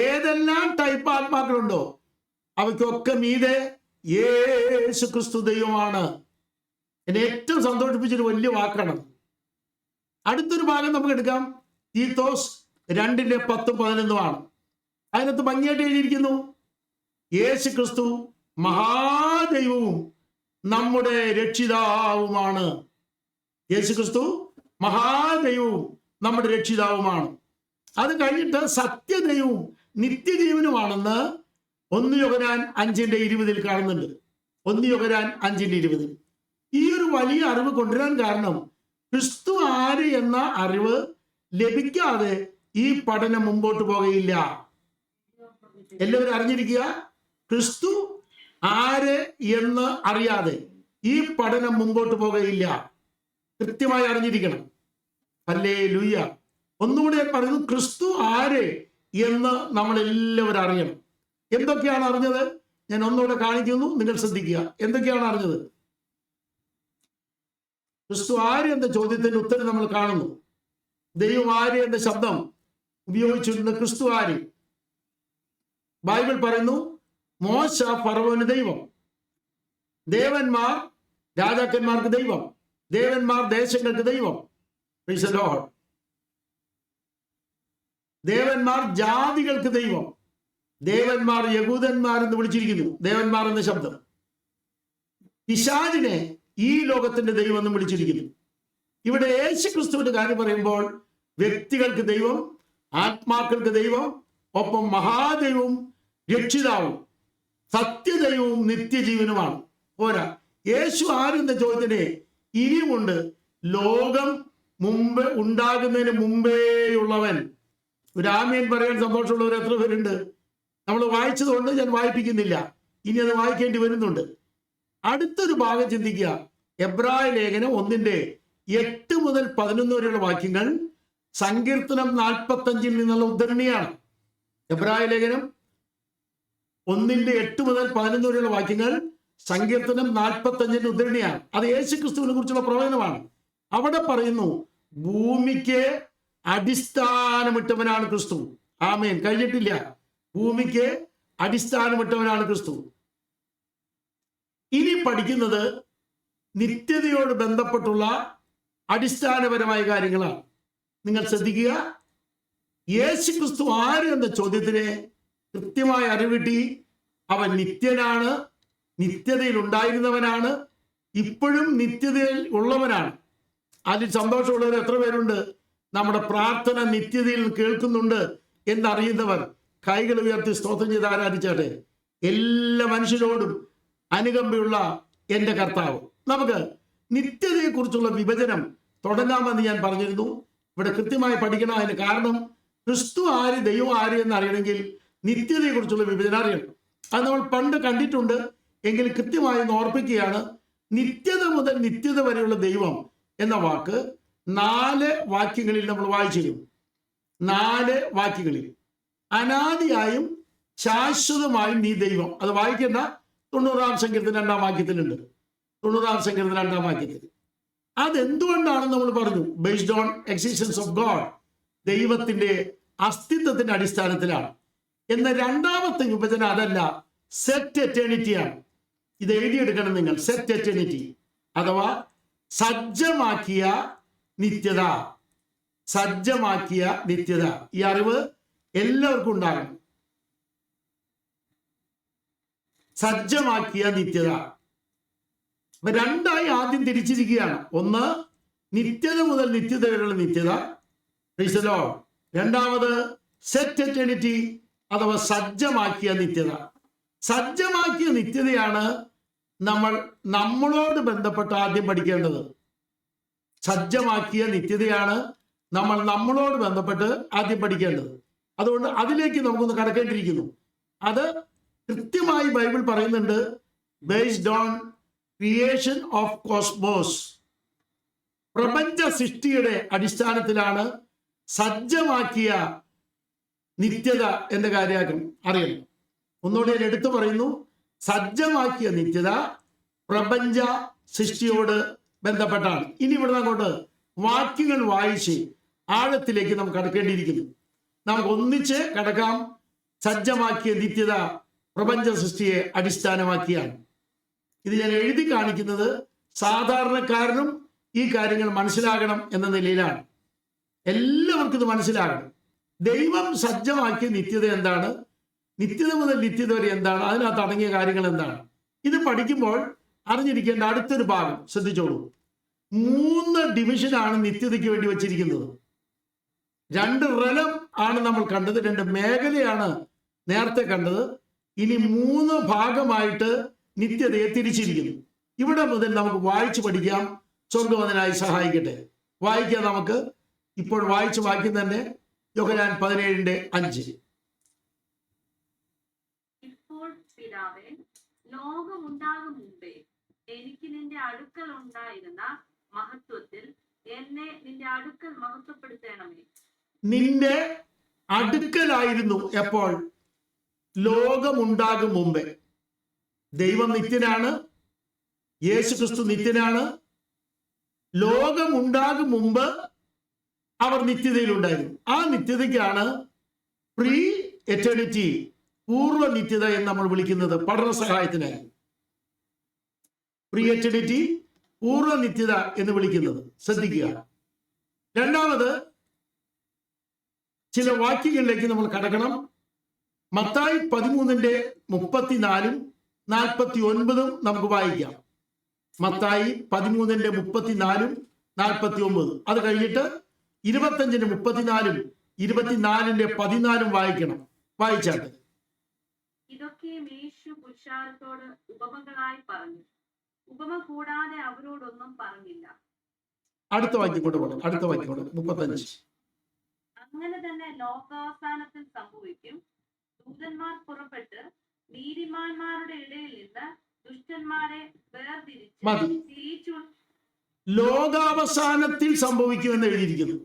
ഏതെല്ലാം ടൈപ്പ് ആത്മാക്കളുണ്ടോ അവയ്ക്കൊക്കെ മീതെ യേശുക്രിസ്തു ദൈവമാണ്. എന്നെ ഏറ്റവും സന്തോഷിപ്പിച്ചൊരു വലിയ വാക്കാണ്. അടുത്തൊരു ഭാഗം നമുക്ക് എടുക്കാം. തീത്തോസ് 2:10-11 അതിനകത്ത് ഭംഗിയായിട്ട് എഴുതിയിരിക്കുന്നു, യേശുക്രിസ്തു മഹാദൈവവും നമ്മുടെ രക്ഷിതാവുമാണ്. യേശുക്രിസ്തു മഹാദൈവവും നമ്മുടെ രക്ഷിതാവുമാണ്. അത് കഴിഞ്ഞിട്ട് സത്യദൈവവും നിത്യജീവനുമാണെന്ന് 1 യോഹന്നാൻ 5:20 കാണുന്നുണ്ട്. 1 യോഹന്നാൻ 5:20. ഈ ഒരു വലിയ അറിവ് കൊണ്ടുവരാൻ കാരണം, ക്രിസ്തു ആര് എന്ന അറിവ് ലഭിക്കാതെ ഈ പഠനം മുമ്പോട്ട് പോകുകയില്ല. എല്ലാവരും അറിഞ്ഞിരിക്കുക, ക്രിസ്തു ആര് എന്ന് അറിയാതെ ഈ പഠനം മുമ്പോട്ട് പോകുകയില്ല. കൃത്യമായി അറിഞ്ഞിരിക്കണം. ഹല്ലേലൂയ. ഒന്നുകൂടി ഞാൻ പറയുന്നു, ക്രിസ്തു ആര് എന്ന് നമ്മൾ എല്ലാവരും അറിയണം. എന്തൊക്കെയാണ് അറിഞ്ഞത്? ഞാൻ ഒന്നുകൂടെ കാണിക്കുന്നു, നിങ്ങൾ ശ്രദ്ധിക്കുക. എന്തൊക്കെയാണ് അറിഞ്ഞത്? ക്രിസ്തു ആര് എന്ന ചോദ്യത്തിന്റെ ഉത്തരം നമ്മൾ കാണുന്നു. ദൈവം ആര് എന്ന ശബ്ദം ഉപയോഗിച്ചിട്ടുണ്ട്. ക്രിസ്തു ആര്? ബൈബിൾ പറയുന്നു, മോശ ഫറവോന് ദൈവം, ദേവന്മാർ രാജാക്കന്മാർക്ക് ദൈവം, ദേവന്മാർ ദേശങ്ങൾക്ക് ദൈവം. Price the Lord. ദേവന്മാർ ജാതികൾക്ക് ദൈവം, ദേവന്മാർ യഹൂദന്മാർ എന്ന് വിളിച്ചിരിക്കുന്നു. ദേവന്മാർ എന്ന ശബ്ദം. പിശാചിനെ ഈ ലോകത്തിന്റെ ദൈവം എന്ന് വിളിച്ചിരിക്കുന്നു. ഇവിടെ യേശുക്രിസ്തുവിന്റെ കാര്യം പറയുമ്പോൾ വ്യക്തികൾക്ക് ദൈവം, ആത്മാക്കൾക്ക് ദൈവം, ഒപ്പം മഹാദൈവവും രക്ഷിതാവും സത്യദൈവവും നിത്യജീവനുമാണ്. പോരാ, യേശു ആരെന്ന ചോദ്യത്തിന് ഇനിയുമുണ്ട്. ലോകം മുമ്പ് ഉണ്ടാകുന്നതിന് മുമ്പേയുള്ളവൻ. ഒരു ആമേൻ പറയാൻ സന്തോഷമുള്ളവർ എത്ര പേരുണ്ട്? നമ്മൾ വായിച്ചതുകൊണ്ട് ഞാൻ വായിപ്പിക്കുന്നില്ല, ഇനി അത് വായിക്കേണ്ടി വരുന്നുണ്ട്. അടുത്തൊരു ഭാഗം ചിന്തിക്കുക. എബ്രായ ലേഖനം 1:8-11 വരെയുള്ള വാക്യങ്ങൾ സങ്കീർത്തനം 45 നിന്നുള്ള ഉദ്ധരണിയാണ്. എബ്രായ ലേഖനം 1:8-11 വരെയുള്ള വാക്യങ്ങൾ സങ്കീർത്തനം 45 ഉദ്ധരണിയാണ്. അത് യേശുക്രിസ്തുവിനെ കുറിച്ചുള്ള പ്രവചനമാണ്. അവിടെ പറയുന്നു, ഭൂമിക്ക് അടിസ്ഥാനമിട്ടവനാണ് ക്രിസ്തു. ആമേൻ. കഴിഞ്ഞിട്ടില്ല. ഭൂമിക്ക് അടിസ്ഥാനമിട്ടവനാണ് ക്രിസ്തു. ഇനി പഠിക്കുന്നത് നിത്യതയോട് ബന്ധപ്പെട്ടുള്ള അടിസ്ഥാനപരമായ കാര്യങ്ങളാണ്. നിങ്ങൾ ശ്രദ്ധിക്കുക. യേശുക്രിസ്തു ആര് എന്ന ചോദ്യത്തിന് കൃത്യമായ അറിവിട്ടി. അവൻ നിത്യനാണ്, നിത്യതയിൽ ഉണ്ടായിരുന്നവനാണ്, ഇപ്പോഴും നിത്യതയിൽ ഉള്ളവനാണ്. അതിൽ സന്തോഷമുള്ളവർ എത്ര പേരുണ്ട്? നമ്മുടെ പ്രാർത്ഥന നിത്യതയിൽ കേൾക്കുന്നുണ്ട് എന്നറിയുന്നവർ കൈകൾ ഉയർത്തി സ്തോത്രം ചെയ്ത് ആരാധിച്ചാട്ടെ. എല്ലാ മനുഷ്യരോടും അനുകമ്പയുള്ള എൻ്റെ കർത്താവ്. നമുക്ക് നിത്യതയെക്കുറിച്ചുള്ള വിഭജനം തുടങ്ങാമെന്ന് ഞാൻ പറഞ്ഞിരുന്നു. ഇവിടെ കൃത്യമായി പഠിക്കണം. അതിന് കാരണം ക്രിസ്തു ആര്, ദൈവം ആര് എന്ന് അറിയണമെങ്കിൽ നിത്യതയെക്കുറിച്ചുള്ള വിഭജനം അറിയണം. അത് നമ്മൾ പണ്ട് കണ്ടിട്ടുണ്ട്, എങ്കിൽ കൃത്യമായി ഒന്ന് ഓർപ്പിക്കുകയാണ്. നിത്യത മുതൽ നിത്യത വരെയുള്ള ദൈവം എന്ന വാക്ക് 4 വാക്യങ്ങളിൽ നമ്മൾ വായിച്ചിരുന്നു. 4 വാക്യങ്ങളിൽ അനാദിയായും ശാശ്വതമായും നീ ദൈവം. അത് വായിക്കേണ്ട, 90-ാം സങ്കീർത്തനം 2-ാം വാക്യത്തിലുണ്ട്. 90-ാം സങ്കീർത്തനം 2-ാം വാക്യത്തിൽ. അതെന്തുകൊണ്ടാണെന്ന് നമ്മൾ പറഞ്ഞു. Based on existence of God, ദൈവത്തിന്റെ അസ്തിത്വത്തിന്റെ അടിസ്ഥാനത്തിലാണ്. എന്ന രണ്ടാമത്തെ വിഭജനം അതല്ല, സെറ്റ് എറ്റേണിറ്റിയാണ്. ഇത് എഴുതിയെടുക്കണം നിങ്ങൾ. സെറ്റ് എറ്റേണിറ്റി അഥവാ സജ്ജമാക്കിയ നിത്യത. സജ്ജമാക്കിയ നിത്യത. ഈ അറിവ് എല്ലാവർക്കും ഉണ്ടാകണം. സജ്ജമാക്കിയ നിത്യത. അപ്പൊ രണ്ടായി ആദ്യം തിരിച്ചിരിക്കുകയാണ്. ഒന്ന്, നിത്യത മുതൽ നിത്യത വരെയുള്ള നിത്യത. രണ്ടാമത് സെറ്റ് എറ്റേണിറ്റി അഥവാ സജ്ജമാക്കിയ നിത്യത. സജ്ജമാക്കിയ നിത്യതയാണ് നമ്മളോട് ബന്ധപ്പെട്ട് ആദ്യം പഠിക്കേണ്ടത്. സജ്ജമാക്കിയ നിത്യതയാണ് നമ്മളോട് ബന്ധപ്പെട്ട് ആദ്യം പഠിക്കേണ്ടത്. അതുകൊണ്ട് അതിലേക്ക് നമുക്കൊന്ന് കടക്കേണ്ടിയിരിക്കുന്നു. അത് കൃത്യമായി ബൈബിൾ പറയുന്നുണ്ട്. Based on creation of cosmos, പ്രപഞ്ച സൃഷ്ടിയുടെ അടിസ്ഥാനത്തിലാണ് സജ്ജമാക്കിയ നിത്യത എന്ന കാര്യം അറിയണം. ഒന്നുകൂടി ഞാൻ എടുത്തു പറയുന്നു. സജ്ജമാക്കിയ നിത്യത പ്രപഞ്ച സൃഷ്ടിയോട് ബന്ധപ്പെട്ടാണ്. ഇനി ഇവിടുന്ന് അങ്ങോട്ട് വാക്യങ്ങൾ വായിച്ച് ആഴത്തിലേക്ക് നമുക്ക് കടക്കേണ്ടിയിരിക്കുന്നു. നമുക്ക് ഒന്നിച്ച് കടക്കാം. സജ്ജമാക്കിയ നിത്യത പ്രപഞ്ച സൃഷ്ടിയെ അടിസ്ഥാനമാക്കിയാണ്. ഇത് ഞാൻ എഴുതി കാണിക്കുന്നത് സാധാരണക്കാരനും ഈ കാര്യങ്ങൾ മനസ്സിലാകണം എന്ന നിലയിലാണ്. എല്ലാവർക്കും ഇത് മനസ്സിലാകണം. ദൈവം സജ്ജമാക്കിയ നിത്യത എന്താണ്, നിത്യത മുതൽ നിത്യത വരെ എന്താണ്, അതിനകത്ത് അടങ്ങിയ കാര്യങ്ങൾ എന്താണ്, ഇത് പഠിക്കുമ്പോൾ അറിഞ്ഞിരിക്കേണ്ട അടുത്തൊരു ഭാഗം ശ്രദ്ധിച്ചോളൂ. 3 ഡിവിഷനാണ് നിത്യതയ്ക്ക് വേണ്ടി വെച്ചിരിക്കുന്നത്. 2 റലം ആണ് നമ്മൾ കണ്ടത്, 2 മേഖലയാണ് നേരത്തെ കണ്ടത്. ഇനി 3 ഭാഗമായിട്ട് നിത്യതയെ തിരിച്ചിരിക്കുന്നു. ഇവിടെ മുതൽ നമുക്ക് വായിച്ചു പഠിക്കാം. സ്വർഗ്ഗം അതിനായി സഹായിക്കട്ടെ. വായിക്കാം നമുക്ക്. ഇപ്പോൾ വായിച്ച വാക്യം തന്നെ യോഹന്നാൻ 17:5. ഇപ്പോൾ പിതാവേ, ലോകമുണ്ടാകും മുമ്പേ എനിക്ക് നിന്റെ അടുക്കൽ ഉണ്ടായിരുന്ന മഹത്വത്തിൽ എന്നെ നിന്റെ അടുക്കൽ മഹത്വപ്പെടുത്തണമേ. നിന്റെ അടുക്കലായിരുന്നു എപ്പോൾ? ലോകമുണ്ടാകും മുമ്പേ. ദൈവം നിത്യനാണ്, യേശു ക്രിസ്തു നിത്യനാണ്. ലോകമുണ്ടാകും മുമ്പ് അവർ നിത്യതയിലുണ്ടായിരുന്നു. ആ നിത്യതയ്ക്കാണ് പ്രീ എറ്റേണിറ്റി, പൂർവ്വ നിത്യത എന്ന് നമ്മൾ വിളിക്കുന്നത്. പഠന സഹായത്തിനായി പ്രീ എറ്റേണിറ്റി, പൂർവ്വ നിത്യത എന്ന് വിളിക്കുന്നത് ശ്രദ്ധിക്കുക. രണ്ടാമത് ചില വാക്യങ്ങളിലേക്ക് നമ്മൾ കടക്കണം. മത്തായി 13:34-49 നമുക്ക് വായിക്കാം. മത്തായി 13:34-49. അത് കഴിഞ്ഞിട്ട് 25:34, 24:14 വായിക്കണം. വായിച്ചാട്ടെ. ഇതൊക്കെയും യേശു പുരുഷാരത്തോട് ഉപമകളായി പറഞ്ഞു. ഉപമ കൂടാതെ അവരോടൊന്നും പറഞ്ഞില്ല. അടുത്ത വാക്യം കൊണ്ട് പോകണം. അടുത്ത വാക്യം കൊണ്ട് 35. അങ്ങനെ തന്നെ ലോകാവസാനത്തിൽ സംഭവിക്കും. ദൂതന്മാർ പുറപ്പെട്ട് നീതിമാന്മാരുടെ ഇടയിൽ നിന്ന് ദുഷ്ടന്മാരെ മതി. വേർതിരിച്ചു. ലോകാവസാനത്തിൽ സംഭവിക്കുമെന്ന് എഴുതിയിരിക്കുന്നു.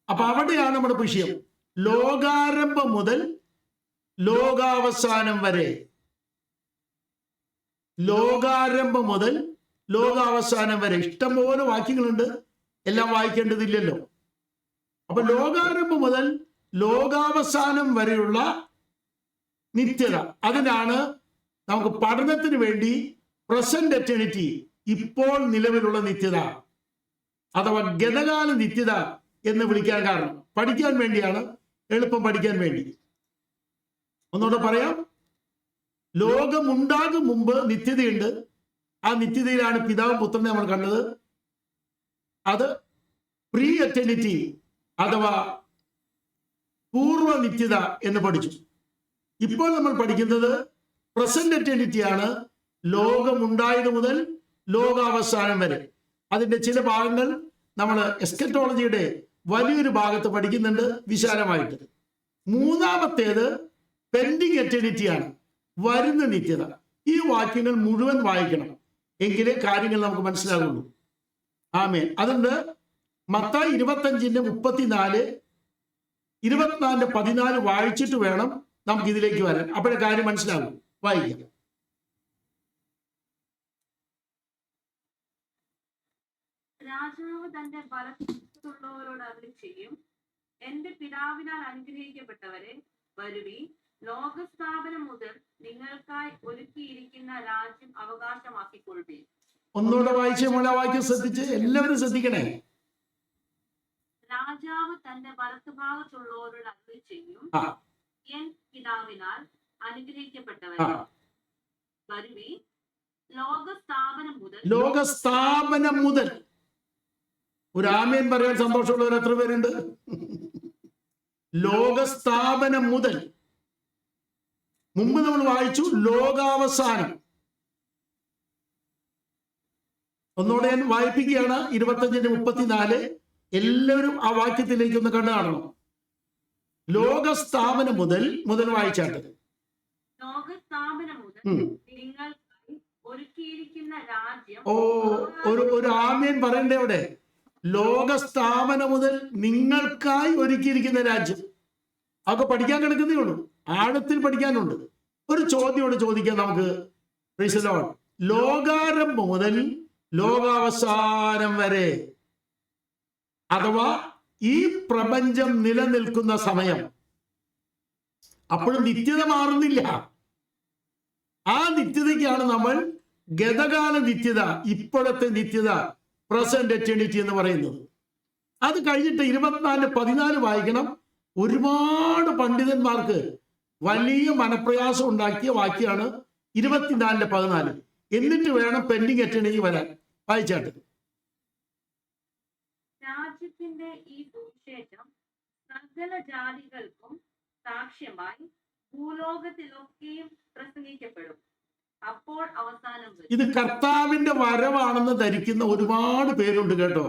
അപ്പൊ അവിടെയാണ് നമ്മുടെ വിഷയം. ലോകാരംഭം മുതൽ ലോകാവസാനം വരെ. ലോകാരംഭം മുതൽ ലോകാവസാനം വരെ ഇഷ്ടംപോലെ വാക്യങ്ങളുണ്ട്. എല്ലാം വായിക്കേണ്ടതില്ലല്ലോ. അപ്പൊ ലോകാരംഭം മുതൽ ലോകാവസാനം വരെയുള്ള നിത്യത, അതിനാണ് നമുക്ക് പഠനത്തിന് വേണ്ടി പ്രസന്റ് എറ്റേണിറ്റി, ഇപ്പോൾ നിലവിലുള്ള നിത്യത അഥവാ ഗതകാല നിത്യത എന്ന് വിളിക്കാൻ കാരണം. പഠിക്കാൻ വേണ്ടിയാണ്, എളുപ്പം പഠിക്കാൻ വേണ്ടി. ഒന്നുകൂടെ പറയാം. ലോകമുണ്ടാകും മുമ്പ് നിത്യതയുണ്ട്. ആ നിത്യതയിലാണ് പിതാവും പുത്രനെ നമ്മൾ കണ്ടത്. അത് പ്രീ എറ്റേണിറ്റി അഥവാ പൂർവ്വ നിത്യത എന്ന് പഠിച്ചു. ഇപ്പോൾ നമ്മൾ പഠിക്കുന്നത് പ്രസന്റ് എറ്റേണിറ്റിയാണ്. ലോകമുണ്ടായത് മുതൽ ലോകാവസാനം വരെ. അതിന്റെ ചില ഭാഗങ്ങൾ നമ്മൾ എസ്കറ്റോളജിയുടെ വലിയൊരു ഭാഗത്ത് പഠിക്കുന്നുണ്ട് വിശാലമായിട്ട്. മൂന്നാമത്തേത് പെൻഡിങ് എറ്റർണിറ്റിയാണ്, വരുന്ന നിത്യത. ഈ വാക്യങ്ങൾ മുഴുവൻ വായിക്കണം, എങ്കിലേ കാര്യങ്ങൾ നമുക്ക് മനസ്സിലാകുള്ളൂ. ആമേൻ. അതുകൊണ്ട് മത്തായി 25:34, 24:14 വായിച്ചിട്ട് വേണം നമുക്ക് ഇതിലേക്ക് വരാൻ. അപ്പോഴേ കാര്യം മനസ്സിലാകും. വായിക്കാം. രാജാവ് തന്റെ വലത്തുള്ളവരോട് അരുളി ചെയ്യും, എന്റെ പിതാവിനാൽ അനുഗ്രഹിക്കപ്പെട്ടവരെ, വരുവി, ലോകസ്ഥാപനം മുതൽ നിങ്ങൾക്കായി ഒരുക്കിയിരിക്കുന്ന രാജ്യം അവകാശമാക്കിക്കൊള്ളുവീൻ. ഒന്നുകൂടെ വായിച്ചേ മോളെ, വാക്യം ശ്രദ്ധിച്ച് എല്ലാവരും ശ്രദ്ധിക്കണേ. രാജാവ് തന്റെ വലത്തുഭാഗത്തുള്ളവരോട് അരുളി ചെയ്യും, എൻ പിതാവിനാൽ അനുഗ്രഹിക്കപ്പെട്ടവരെ, വരുവി, ലോകസ്ഥാപനം മുതൽ. ഒരു ആമേൻ പറയാൻ സന്തോഷമുള്ളവർ എത്ര പേരുണ്ട്? ലോകസ്ഥാപനം മുതൽ. മുമ്പ് നമ്മൾ വായിച്ചു ലോകാവസാനം. ഒന്നുകൂടെ ഞാൻ വായിപ്പിക്കുകയാണ്. 25:34. എല്ലാവരും ആ വാക്യത്തിലേക്ക് ഒന്ന് കണ്ടു കാണണം. ലോകസ്ഥാപനം മുതൽ വായിച്ചാട്ട്. ലോകസ്ഥാപനം മുതൽ നിങ്ങൾക്കായി ഒരുക്കിയിരിക്കുന്ന രാജ്യം. ഒരു ആമേൻ പറയണ്ടേ അവിടെ? ലോകസ്ഥാപനം മുതൽ നിങ്ങൾക്കായി ഒരുക്കിയിരിക്കുന്ന രാജ്യം. അതൊക്കെ പഠിക്കാൻ കിടക്കുന്നേ ഉള്ളൂ, ആഴത്തിൽ പഠിക്കാനുണ്ട്. ഒരു ചോദ്യം ചോദിക്കാം നമുക്ക്. ലോകാരംഭം മുതൽ ലോകാവസാനം വരെ, അഥവാ ഈ പ്രപഞ്ചം നിലനിൽക്കുന്ന സമയം, അപ്പോഴും നിത്യത മാറുന്നില്ല. ആ നിത്യതയ്ക്കാണ് നമ്മൾ ഗതകാല നിത്യത, ഇപ്പോഴത്തെ നിത്യത, പ്രസന്റ് എറ്റേണിറ്റി എന്ന് പറയുന്നത്. അത് കഴിഞ്ഞിട്ട് 24:14 വായിക്കണം. ഒരുപാട് പണ്ഡിതന്മാർക്ക് വലിയ മനപ്രയാസം ഉണ്ടാക്കിയ വാക്യാണ് 24:14. എന്നിട്ട് വേണം പെൻഡിങ് എറ്റേണിറ്റി വരാൻ. വായിച്ചാട്ട്. രാജ്യത്തിന്റെ ഈ സുവിശേഷം സകല ജാതികൾക്കും സാക്ഷ്യമായി ഭൂലോകത്തിലൊക്കെയും പ്രസംഗിക്കപ്പെടും, അപ്പോൾ അവസാനം വരും. ഇത് കർത്താവിന്റെ വരവാണെന്ന് ധരിക്കുന്ന ഒരുപാട് പേരുണ്ട് കേട്ടോ.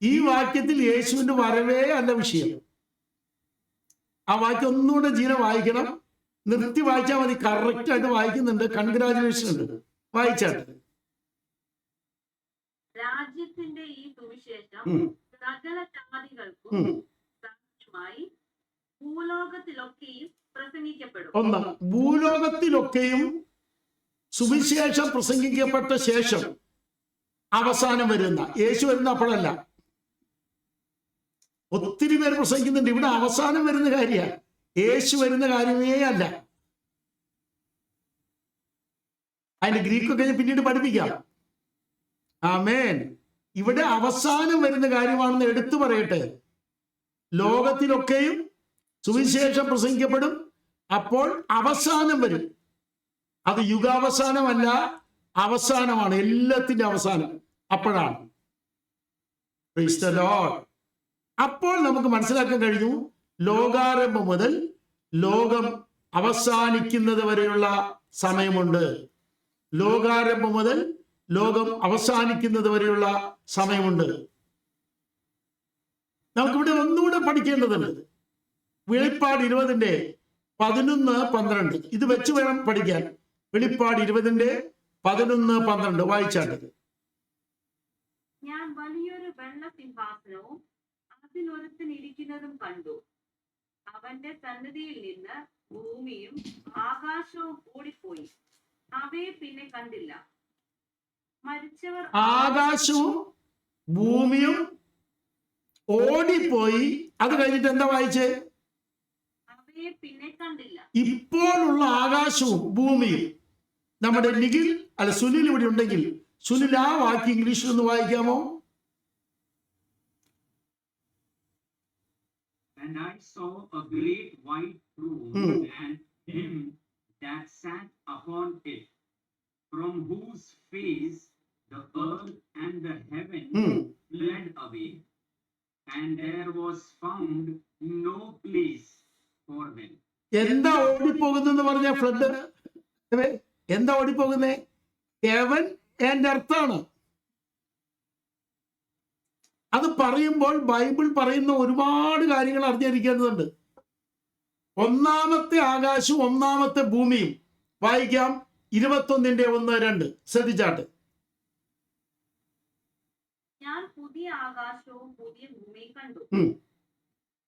ഈ വാക്യത്തിൽ യേശുവിന്റെ വരവേ അല്ല വിഷയം. ആ വാക്യം ഒന്നുകൂടെ ജീവ വായിക്കണം. നിർത്തി വായിച്ചാൽ മതി. കറക്റ്റ് ആയിട്ട് വായിക്കുന്നുണ്ട്. കൺഗ്രാജുലേഷൻ ഉണ്ട്. വായിച്ചാട്ട്. രാജ്യത്തിന്റെ ഈ സുവിശേഷം സകല ജാതികൾക്കും സാക്ഷ്യമായി ഭൂലോകത്തിലൊക്കെയും പ്രസംഗിക്കപ്പെടും. ഒന്ന്, ഭൂലോകത്തിലൊക്കെയും സുവിശേഷം പ്രസംഗിക്കപ്പെട്ട ശേഷം അവസാനം വരുന്ന, യേശു വരുന്ന അപ്പോഴല്ല. ഒത്തിരി പേര് പ്രസംഗിക്കുന്നുണ്ട്. ഇവിടെ അവസാനം വരുന്ന കാര്യമാണ്, യേശു വരുന്ന കാര്യമേ അല്ല. അതിന്റെ ഗ്രീക്കൊക്കെ ഞാൻ പിന്നീട് പഠിപ്പിക്കാം. ആമേൻ. ഇവിടെ അവസാനം വരുന്ന കാര്യമാണെന്ന് എടുത്തു പറയട്ടെ. ലോകത്തിലൊക്കെയും സുവിശേഷം പ്രസംഗിക്കപ്പെടും, അപ്പോൾ അവസാനം വരും. അത് യുഗാവസാനമല്ല, അവസാനമാണ്. എല്ലാത്തിന്റെ അവസാനം അപ്പോഴാണ്. Praise the Lord. അപ്പോൾ നമുക്ക് മനസ്സിലാക്കാൻ കഴിഞ്ഞു, ലോകാരംഭം മുതൽ ലോകം അവസാനിക്കുന്നത് വരെയുള്ള സമയമുണ്ട്. ലോകാരംഭം മുതൽ ലോകം അവസാനിക്കുന്നത് വരെയുള്ള സമയമുണ്ട്. നമുക്കിവിടെ ഒന്നുകൂടെ പഠിക്കേണ്ടതുണ്ട്. വെളിപ്പാട് 20:11-12 ഇത് വെച്ച് വേണം പഠിക്കാൻ. വെളിപ്പാട് 20:11-12 വായിച്ചാട്ട്. ഞാൻ വലിയൊരു വെള്ള സിംഹാസനവും അതിലൊരുത്തൻ ഇരിക്കുന്നതും കണ്ടു. അവന്റെ സന്നിധിയിൽ നിന്ന് ഭൂമിയും ആകാശവും ഓടിപ്പോയി, അവയെ പിന്നെ കണ്ടില്ല. മരിച്ചവർ. ആകാശവും ഭൂമിയും ഓടിപ്പോയി. അത് കഴിഞ്ഞിട്ട് എന്താ വായിച്ചേ? അവയെ പിന്നെ കണ്ടില്ല. ഇപ്പോഴുള്ള ആകാശവും ഭൂമിയും. നമ്മുടെ നിഖിൽ അല്ല സുനിൽ ഇവിടെ ഉണ്ടെങ്കിൽ സുനിൽ ആ വാക്ക് ഇംഗ്ലീഷിൽ ഒന്ന് വായിക്കാമോ? And I saw a great white throne and him that sat upon it, from whose face the earth and the heaven fled away, and there was found no place for them. എന്താ ഓടിപ്പോകുന്നെന്ന് പറഞ്ഞ ഫ്ലഡ്? എന്താ ഓടിപ്പോകുന്നേ? ഹെവൻ ആൻഡ് എർത്ത് ആണ്. അത് പറയുമ്പോൾ ബൈബിൾ പറയുന്ന ഒരുപാട് കാര്യങ്ങൾ അറിഞ്ഞിരിക്കേണ്ടതുണ്ട്. ഒന്നാമത്തെ ആകാശവും ഒന്നാമത്തെ ഭൂമിയും വായിക്കാം. 21:1-2 ശ്രദ്ധിച്ചാട്ട്. ഞാൻ പുതിയ ആകാശവും പുതിയ ഭൂമിയും കണ്ടു. ഉം.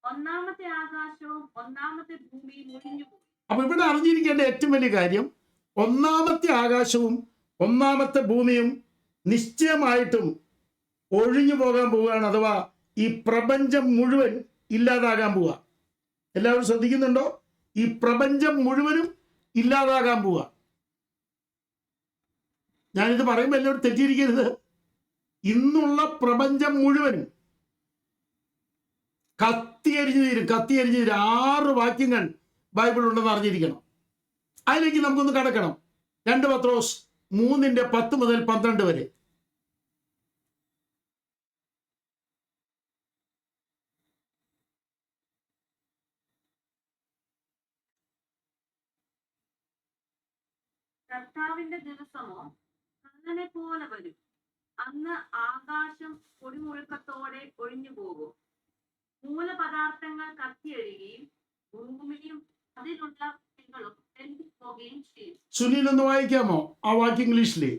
ഒന്നാമത്തെ ആകാശവും ഒന്നാമത്തെ ഭൂമിയും ഒഴിഞ്ഞുപോയി. അപ്പൊ ഇവിടെ അറിഞ്ഞിരിക്കേണ്ട ഏറ്റവും വലിയ കാര്യം, ഒന്നാമത്തെ ആകാശവും ഒന്നാമത്തെ ഭൂമിയും നിശ്ചയമായിട്ടും ഒഴിഞ്ഞു പോകാൻ പോവുകയാണ്. അഥവാ ഈ പ്രപഞ്ചം മുഴുവൻ ഇല്ലാതാകാൻ പോവുക. എല്ലാവരും ശ്രദ്ധിക്കുന്നുണ്ടോ? ഈ പ്രപഞ്ചം മുഴുവനും ഇല്ലാതാകാൻ പോവുക. ഞാനിത് പറയുമ്പോൾ എല്ലാവരും തെറ്റിയിരിക്കരുത്. ഇന്നുള്ള പ്രപഞ്ചം മുഴുവനും കത്തിയരിഞ്ഞു തീരും. 6 വാക്യങ്ങൾ ബൈബിൾ ഉണ്ടെന്ന് അറിഞ്ഞിരിക്കണം. അതിലേക്ക് നമുക്കൊന്ന് കടക്കണം. 2 പത്രോസ് 3:10 മുതൽ 12 വരെ. കർത്താവിന്റെ ദിവസമോ കള്ളനെ പോലെ വരും. അന്ന് ആകാശം പൊടിമുഴക്കത്തോടെ ഒഴിഞ്ഞു പോകും. മൂലപദാർത്ഥങ്ങൾ കത്തിയഴുകയും ഭൂമിയും അതിലുള്ള വ്യക്തികളും പോവുകയും ചെയ്യും. സുനിൽ ഒന്ന് വായിക്കാമോ ആ വാക്യം ഇംഗ്ലീഷില്?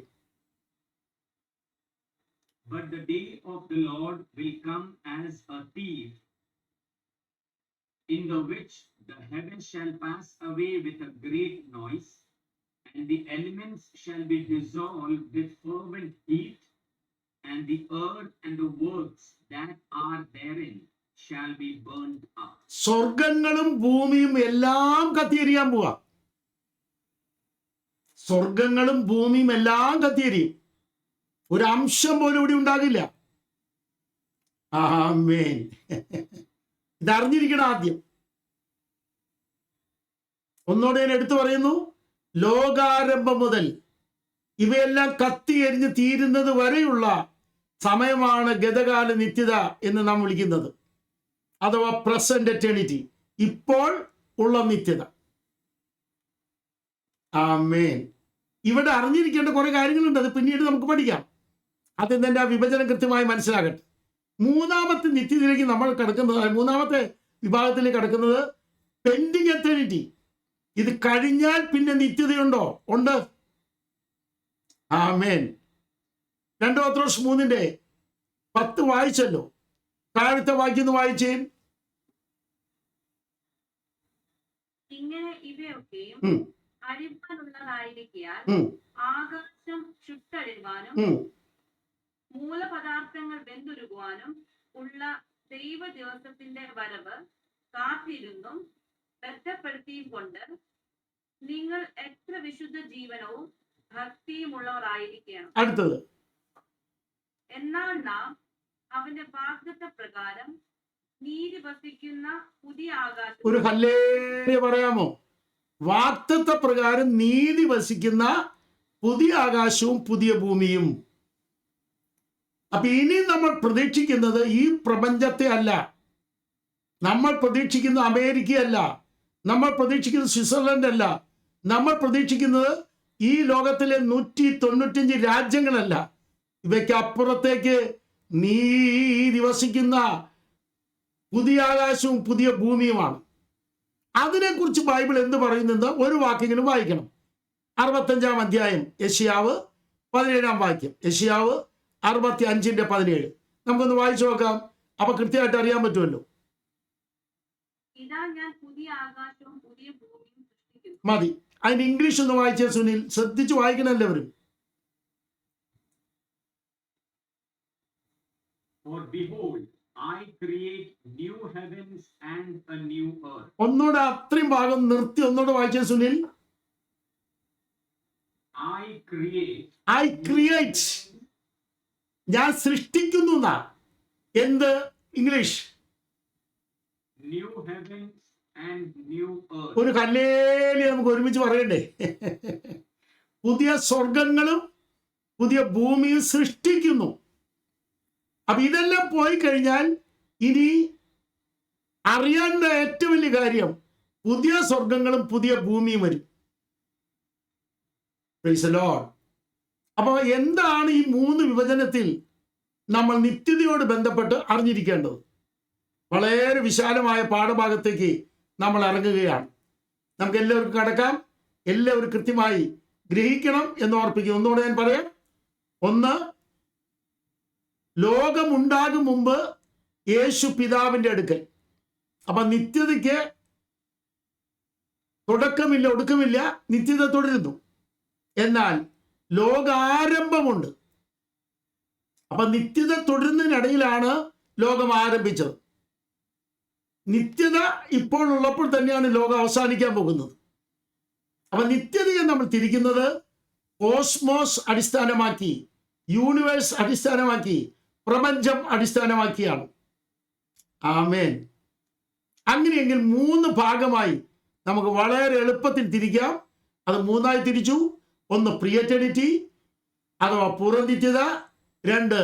But the day of the Lord will come as a thief, in the which the heavens shall pass away with a great noise, and the elements shall be dissolved with fervent heat, and the earth and the works that are therein shall be burned up. സ്വർഗങ്ങളും ഭൂമിയും എല്ലാം കത്തിയെരിയാൻ പോവാ. സ്വർഗങ്ങളും ഭൂമിയും എല്ലാം കത്തിയെരിയും. ഒരു അംശം പോലും ഇവിടെ ഉണ്ടാകില്ല. ആമേൻ. ഇതറിഞ്ഞിരിക്കണം ആദ്യം. ഒന്നോടെ ഞാൻ എടുത്തു പറയുന്നു, ലോകാരംഭം മുതൽ ഇവയെല്ലാം കത്തിയെരിഞ്ഞ് തീരുന്നത് വരെയുള്ള സമയമാണ് ഗതകാല നിത്യത എന്ന് നാം വിളിക്കുന്നത്, അഥവാ പ്രസന്റ് എറ്റേണിറ്റി, ഇപ്പോൾ ഉള്ള നിത്യത. ആമേൻ. ഇവിടെ അറിഞ്ഞിരിക്കേണ്ട കുറെ കാര്യങ്ങളുണ്ട്. അത് പിന്നീട് നമുക്ക് പഠിക്കാം. ആദ്യം തന്നെ ആ വിഭജനം കൃത്യമായി മനസ്സിലാകട്ടെ. മൂന്നാമത്തെ നിത്യതയിലേക്ക് നമ്മൾ കിടക്കുന്നത്, മൂന്നാമത്തെ വിഭാഗത്തിലേക്ക് കിടക്കുന്നത് പെൻഡിങ് എറ്റേണിറ്റി. ഇത് കഴിഞ്ഞാൽ പിന്നെ നിത്യതയുണ്ടോ? ഉണ്ട്. ആമേൻ. 2 പത്രോസ് 3:10 വായിച്ചല്ലോ. താഴത്തെ വാക്യം വായിച്ചേ. ഇങ്ങനെ ഇവയൊക്കെയും അഴിപ്പാനുള്ളതായിരിക്കാൻ ആകാശം ചുട്ടഴിവാനും മൂലപദാർത്ഥങ്ങൾ വെന്തുരുകുവാനും ഉള്ള ദൈവ ദിവസത്തിന്റെ വരവ് കാത്തിരുന്നും ബന്ധപ്പെടുത്തിയും കൊണ്ട് നിങ്ങൾ എത്ര വിശുദ്ധ ജീവനവും ഭക്തിയുമുള്ളവരായിരിക്കണം. അടുത്തത്, എന്നാൽ നാം അവന്റെ വാഗ്ദത്ത പ്രകാരം നീതി വസിക്കുന്ന പുതിയ ആകാശം. ഒരു ഹല്ലേലൂയ പറയാമോ? വാഗ്ദത്ത പ്രകാരം നീതി വസിക്കുന്ന പുതിയ ആകാശവും പുതിയ ഭൂമിയും. അപ്പൊ ഇനി നമ്മൾ പ്രതീക്ഷിക്കുന്നത് ഈ പ്രപഞ്ചത്തെ അല്ല. നമ്മൾ പ്രതീക്ഷിക്കുന്നത് അമേരിക്കയല്ല, നമ്മൾ പ്രതീക്ഷിക്കുന്നത് സ്വിറ്റ്സർലൻഡ് അല്ല, നമ്മൾ പ്രതീക്ഷിക്കുന്നത് ഈ ലോകത്തിലെ 195 രാജ്യങ്ങളല്ല. ഇവയ്ക്ക് അപ്പുറത്തേക്ക് നീതി വസിക്കുന്ന പുതിയ ആകാശവും പുതിയ ഭൂമിയുമാണ്. അതിനെക്കുറിച്ച് ബൈബിൾ എന്ത് പറയുന്നത് ഒരു വാക്കെങ്കിലും വായിക്കണം. 65-ാം അധ്യായം യെശയ്യാവ് 17-ാം വാക്യം. യെശയ്യാവ് 65:17 നമുക്കൊന്ന് വായിച്ചു നോക്കാം. അപ്പൊ കൃത്യമായിട്ട് അറിയാൻ പറ്റുമല്ലോ. ഇതാ ഞാൻ പുതിയ ആകാശവും പുതിയ ഭൂമിയും സൃഷ്ടിക്കുന്നു. മതി. അതിന്റെ ഇംഗ്ലീഷ് ഒന്ന് വായിച്ചേ സുനിൽ. ശ്രദ്ധിച്ച് വായിക്കണം എല്ലാവരും. For behold, I create new heavens and a new earth. ഒന്നുകൂടെ അത്രയും ഭാഗം നിർത്തി ഒന്നുകൂടെ വായിച്ചേ സുനിൽ. I create. ഞാൻ സൃഷ്ടിക്കുന്നു എന്നാ. എന്ത് English? New heavens and new earth. ഒരു ഹല്ലേലൂയ നമുക്ക് ഒരുമിച്ച് പറയണ്ടേ? പുതിയ സ്വർഗങ്ങളും പുതിയ ഭൂമിയും സൃഷ്ടിക്കുന്നു. അപ്പൊ ഇതെല്ലാം പോയി കഴിഞ്ഞാൽ ഇനി അറിയേണ്ട ഏറ്റവും വലിയ കാര്യം, പുതിയ സ്വർഗങ്ങളും പുതിയ ഭൂമിയും വരും. Price the Lord. അപ്പോൾ എന്താണ് ഈ 3 വിഭജനത്തിൽ നമ്മൾ നിത്യതയോട് ബന്ധപ്പെട്ട് അറിഞ്ഞിരിക്കേണ്ടത്? വളരെ വിശാലമായ പാഠഭാഗത്തേക്ക് നമ്മൾ ഇറങ്ങുകയാണ്. നമുക്ക് എല്ലാവർക്കും കടക്കാം. എല്ലാവരും കൃത്യമായി ഗ്രഹിക്കണം എന്ന് ഓർപ്പിക്കുന്നു. ഒന്നുകൂടെ ഞാൻ പറയാം. ഒന്ന്, ലോകമുണ്ടാകും മുമ്പ് യേശു പിതാവിന്റെ അടുക്കൽ. അപ്പൊ നിത്യതയ്ക്ക് തുടക്കമില്ല, ഒടുക്കമില്ല, നിത്യത തുടരുന്നു. എന്നാൽ ലോകാരംഭമുണ്ട്. അപ്പൊ നിത്യത തുടരുന്നതിനിടയിലാണ് ലോകം ആരംഭിച്ചത്. നിത്യത ഇപ്പോൾ ഉള്ളപ്പോൾ തന്നെയാണ് ലോകം അവസാനിക്കാൻ പോകുന്നത്. അപ്പൊ നിത്യതയെ നമ്മൾ തിരിക്കുന്നത് കോസ്മോസ് അടിസ്ഥാനമാക്കി, യൂണിവേഴ്സ് അടിസ്ഥാനമാക്കി, പ്രപഞ്ചം അടിസ്ഥാനമാക്കിയാണ്. ആമേൻ. അങ്ങനെയെങ്കിൽ 3 ഭാഗമായി നമുക്ക് വളരെ എളുപ്പത്തിൽ തിരിക്കാം. അത് 3ആയി തിരിച്ചു. ഒന്ന്, പ്രീ എറ്റേണിറ്റി അഥവാ പൂർവ്വ നിത്യത. 2,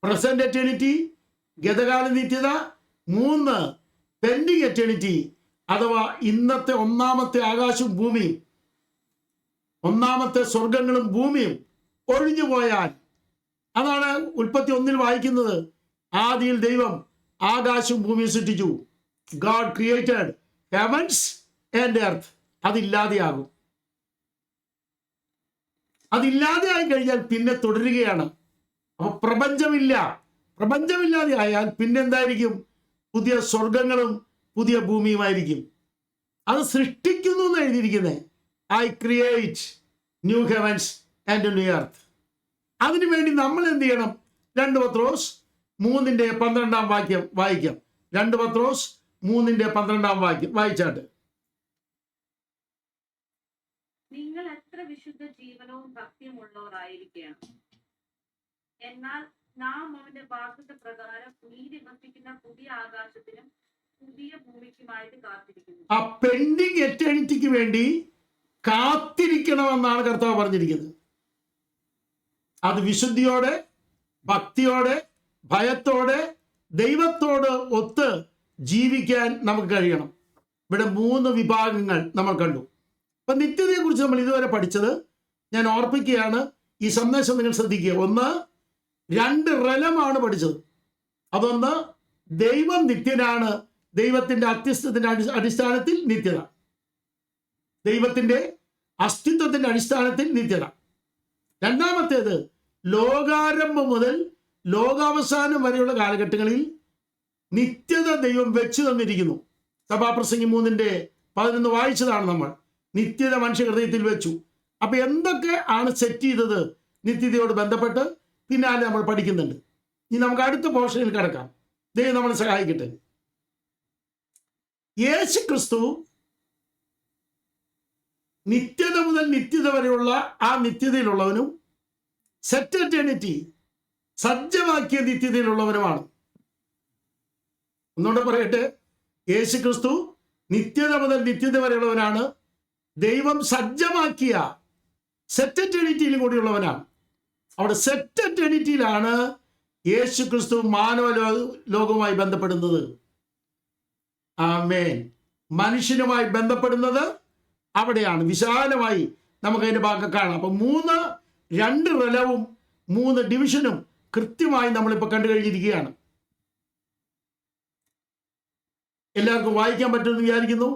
പ്രസന്റ് എറ്റേണിറ്റി, ഗതകാല നിത്യത. 3, പെൻഡിങ് എറ്റേണിറ്റി അഥവാ ഇന്നത്തെ ഒന്നാമത്തെ ആകാശവും ഭൂമിയും, ഒന്നാമത്തെ സ്വർഗങ്ങളും ഭൂമിയും ഒഴിഞ്ഞു പോയാൽ, അതാണ് ഉൽപ്പത്തി 1 വായിക്കുന്നത്. ആദിയിൽ ദൈവം ആകാശവും ഭൂമിയും സൃഷ്ടിച്ചു. God created heavens and earth. അതില്ലാതെയാകും. അതില്ലാതെയായി കഴിഞ്ഞാൽ പിന്നെ തുടരുകയാണ്. അപ്പൊ പ്രപഞ്ചമില്ലാതെ ആയാൽ പിന്നെന്തായിരിക്കും? പുതിയ സ്വർഗങ്ങളും പുതിയ ഭൂമിയുമായിരിക്കും. അത് സൃഷ്ടിക്കുന്നു എന്ന് എഴുതിയിരിക്കുന്നത്. I create new heavens and new earth. അതിനുവേണ്ടി നമ്മൾ എന്ത് ചെയ്യണം? 2 പത്രോസ് 3:12 വാക്യം വായിക്കാം. 2 പത്രോസ് 3:12 വാക്യം വായിച്ചാട്ട്. നിങ്ങൾ എത്ര വിശുദ്ധ ജീവനവും ഭക്തിയുമുള്ളവരായിരിക്കണം. എന്നാൽ നാം അവന്റെ വാഗ്ദത്ത പ്രകാരം നീതി വസിക്കുന്ന പുതിയ ആകാശത്തിനും പുതിയ ഭൂമിക്കുമായിട്ട് കാത്തിരിക്കുന്നു. ആ പെൻഡിങ് എറ്റേണിറ്റിക്ക് വേണ്ടി കാത്തിരിക്കണമെന്നാണ് കർത്താവ് പറഞ്ഞിരിക്കുന്നത്. അത് വിശുദ്ധിയോടെ, ഭക്തിയോടെ, ഭയത്തോടെ, ദൈവത്തോട് ഒത്ത് ജീവിക്കാൻ നമുക്ക് കഴിയണം. ഇവിടെ 3 വിഭാഗങ്ങൾ നമ്മൾ കണ്ടു. അപ്പൊ നിത്യതയെക്കുറിച്ച് നമ്മൾ ഇതുവരെ പഠിച്ചത് ഞാൻ ഓർപ്പിക്കുകയാണ്. ഈ സന്ദേശം നിങ്ങൾ ശ്രദ്ധിക്കുക. 1, 2 റലമാണ് പഠിച്ചത്. അതൊന്ന്, ദൈവം നിത്യനാണ്. ദൈവത്തിന്റെ അസ്തിത്വത്തിന്റെ അടിസ്ഥാനത്തിൽ നിത്യത. ദൈവത്തിന്റെ അസ്തിത്വത്തിന്റെ അടിസ്ഥാനത്തിൽ നിത്യത. രണ്ടാമത്തേത്, ലോകാരംഭം മുതൽ ലോകാവസാനം വരെയുള്ള കാലഘട്ടങ്ങളിൽ നിത്യത ദൈവം വെച്ചു തന്നിരിക്കുന്നു. സഭാപ്രസംഗി 3:11 വായിച്ചതാണ് നമ്മൾ. നിത്യത മനുഷ്യ ഹൃദയത്തിൽ വെച്ചു. അപ്പൊ എന്തൊക്കെ ആണ് സെറ്റ് ചെയ്തത് നിത്യതയോട് ബന്ധപ്പെട്ട് പിന്നാലെ നമ്മൾ പഠിക്കുന്നുണ്ട്. ഇനി നമുക്ക് അടുത്ത പോർഷനിൽ കിടക്കാം. ദൈവം നമ്മളെ സഹായിക്കട്ടെ. യേശു ക്രിസ്തു നിത്യത മുതൽ നിത്യത വരെയുള്ള ആ നിത്യതയിലുള്ളവനും സെറ്റ് എറ്റേണിറ്റി സജ്ജമാക്കിയ നിത്യതയിലുള്ളവനുമാണ്. ഒന്നുകൂടെ പറയട്ടെ. യേശു ക്രിസ്തു നിത്യത മുതൽ നിത്യത വരെയുള്ളവനാണ്. ദൈവം സജ്ജമാക്കിയ സെറ്റ് എറ്റേണിറ്റിയിൽ കൂടിയുള്ളവനാണ്. അവിടെ സെറ്റ് എറ്റേണിറ്റിയിലാണ് യേശു ക്രിസ്തു മാനവ ലോകവുമായി ബന്ധപ്പെടുന്നത്. ആമേൻ. മനുഷ്യനുമായി ബന്ധപ്പെടുന്നത് അവിടെയാണ്. വിശാലമായി നമുക്ക് അതിന്റെ ഭാഗം കാണാം. അപ്പൊ 2 റലവും 3 ഡിവിഷനും കൃത്യമായി നമ്മളിപ്പോൾ കണ്ടു കഴിഞ്ഞിരിക്കുകയാണ്. എല്ലാവർക്കും വായിക്കാൻ പറ്റുമെന്ന് വിചാരിക്കുന്നു.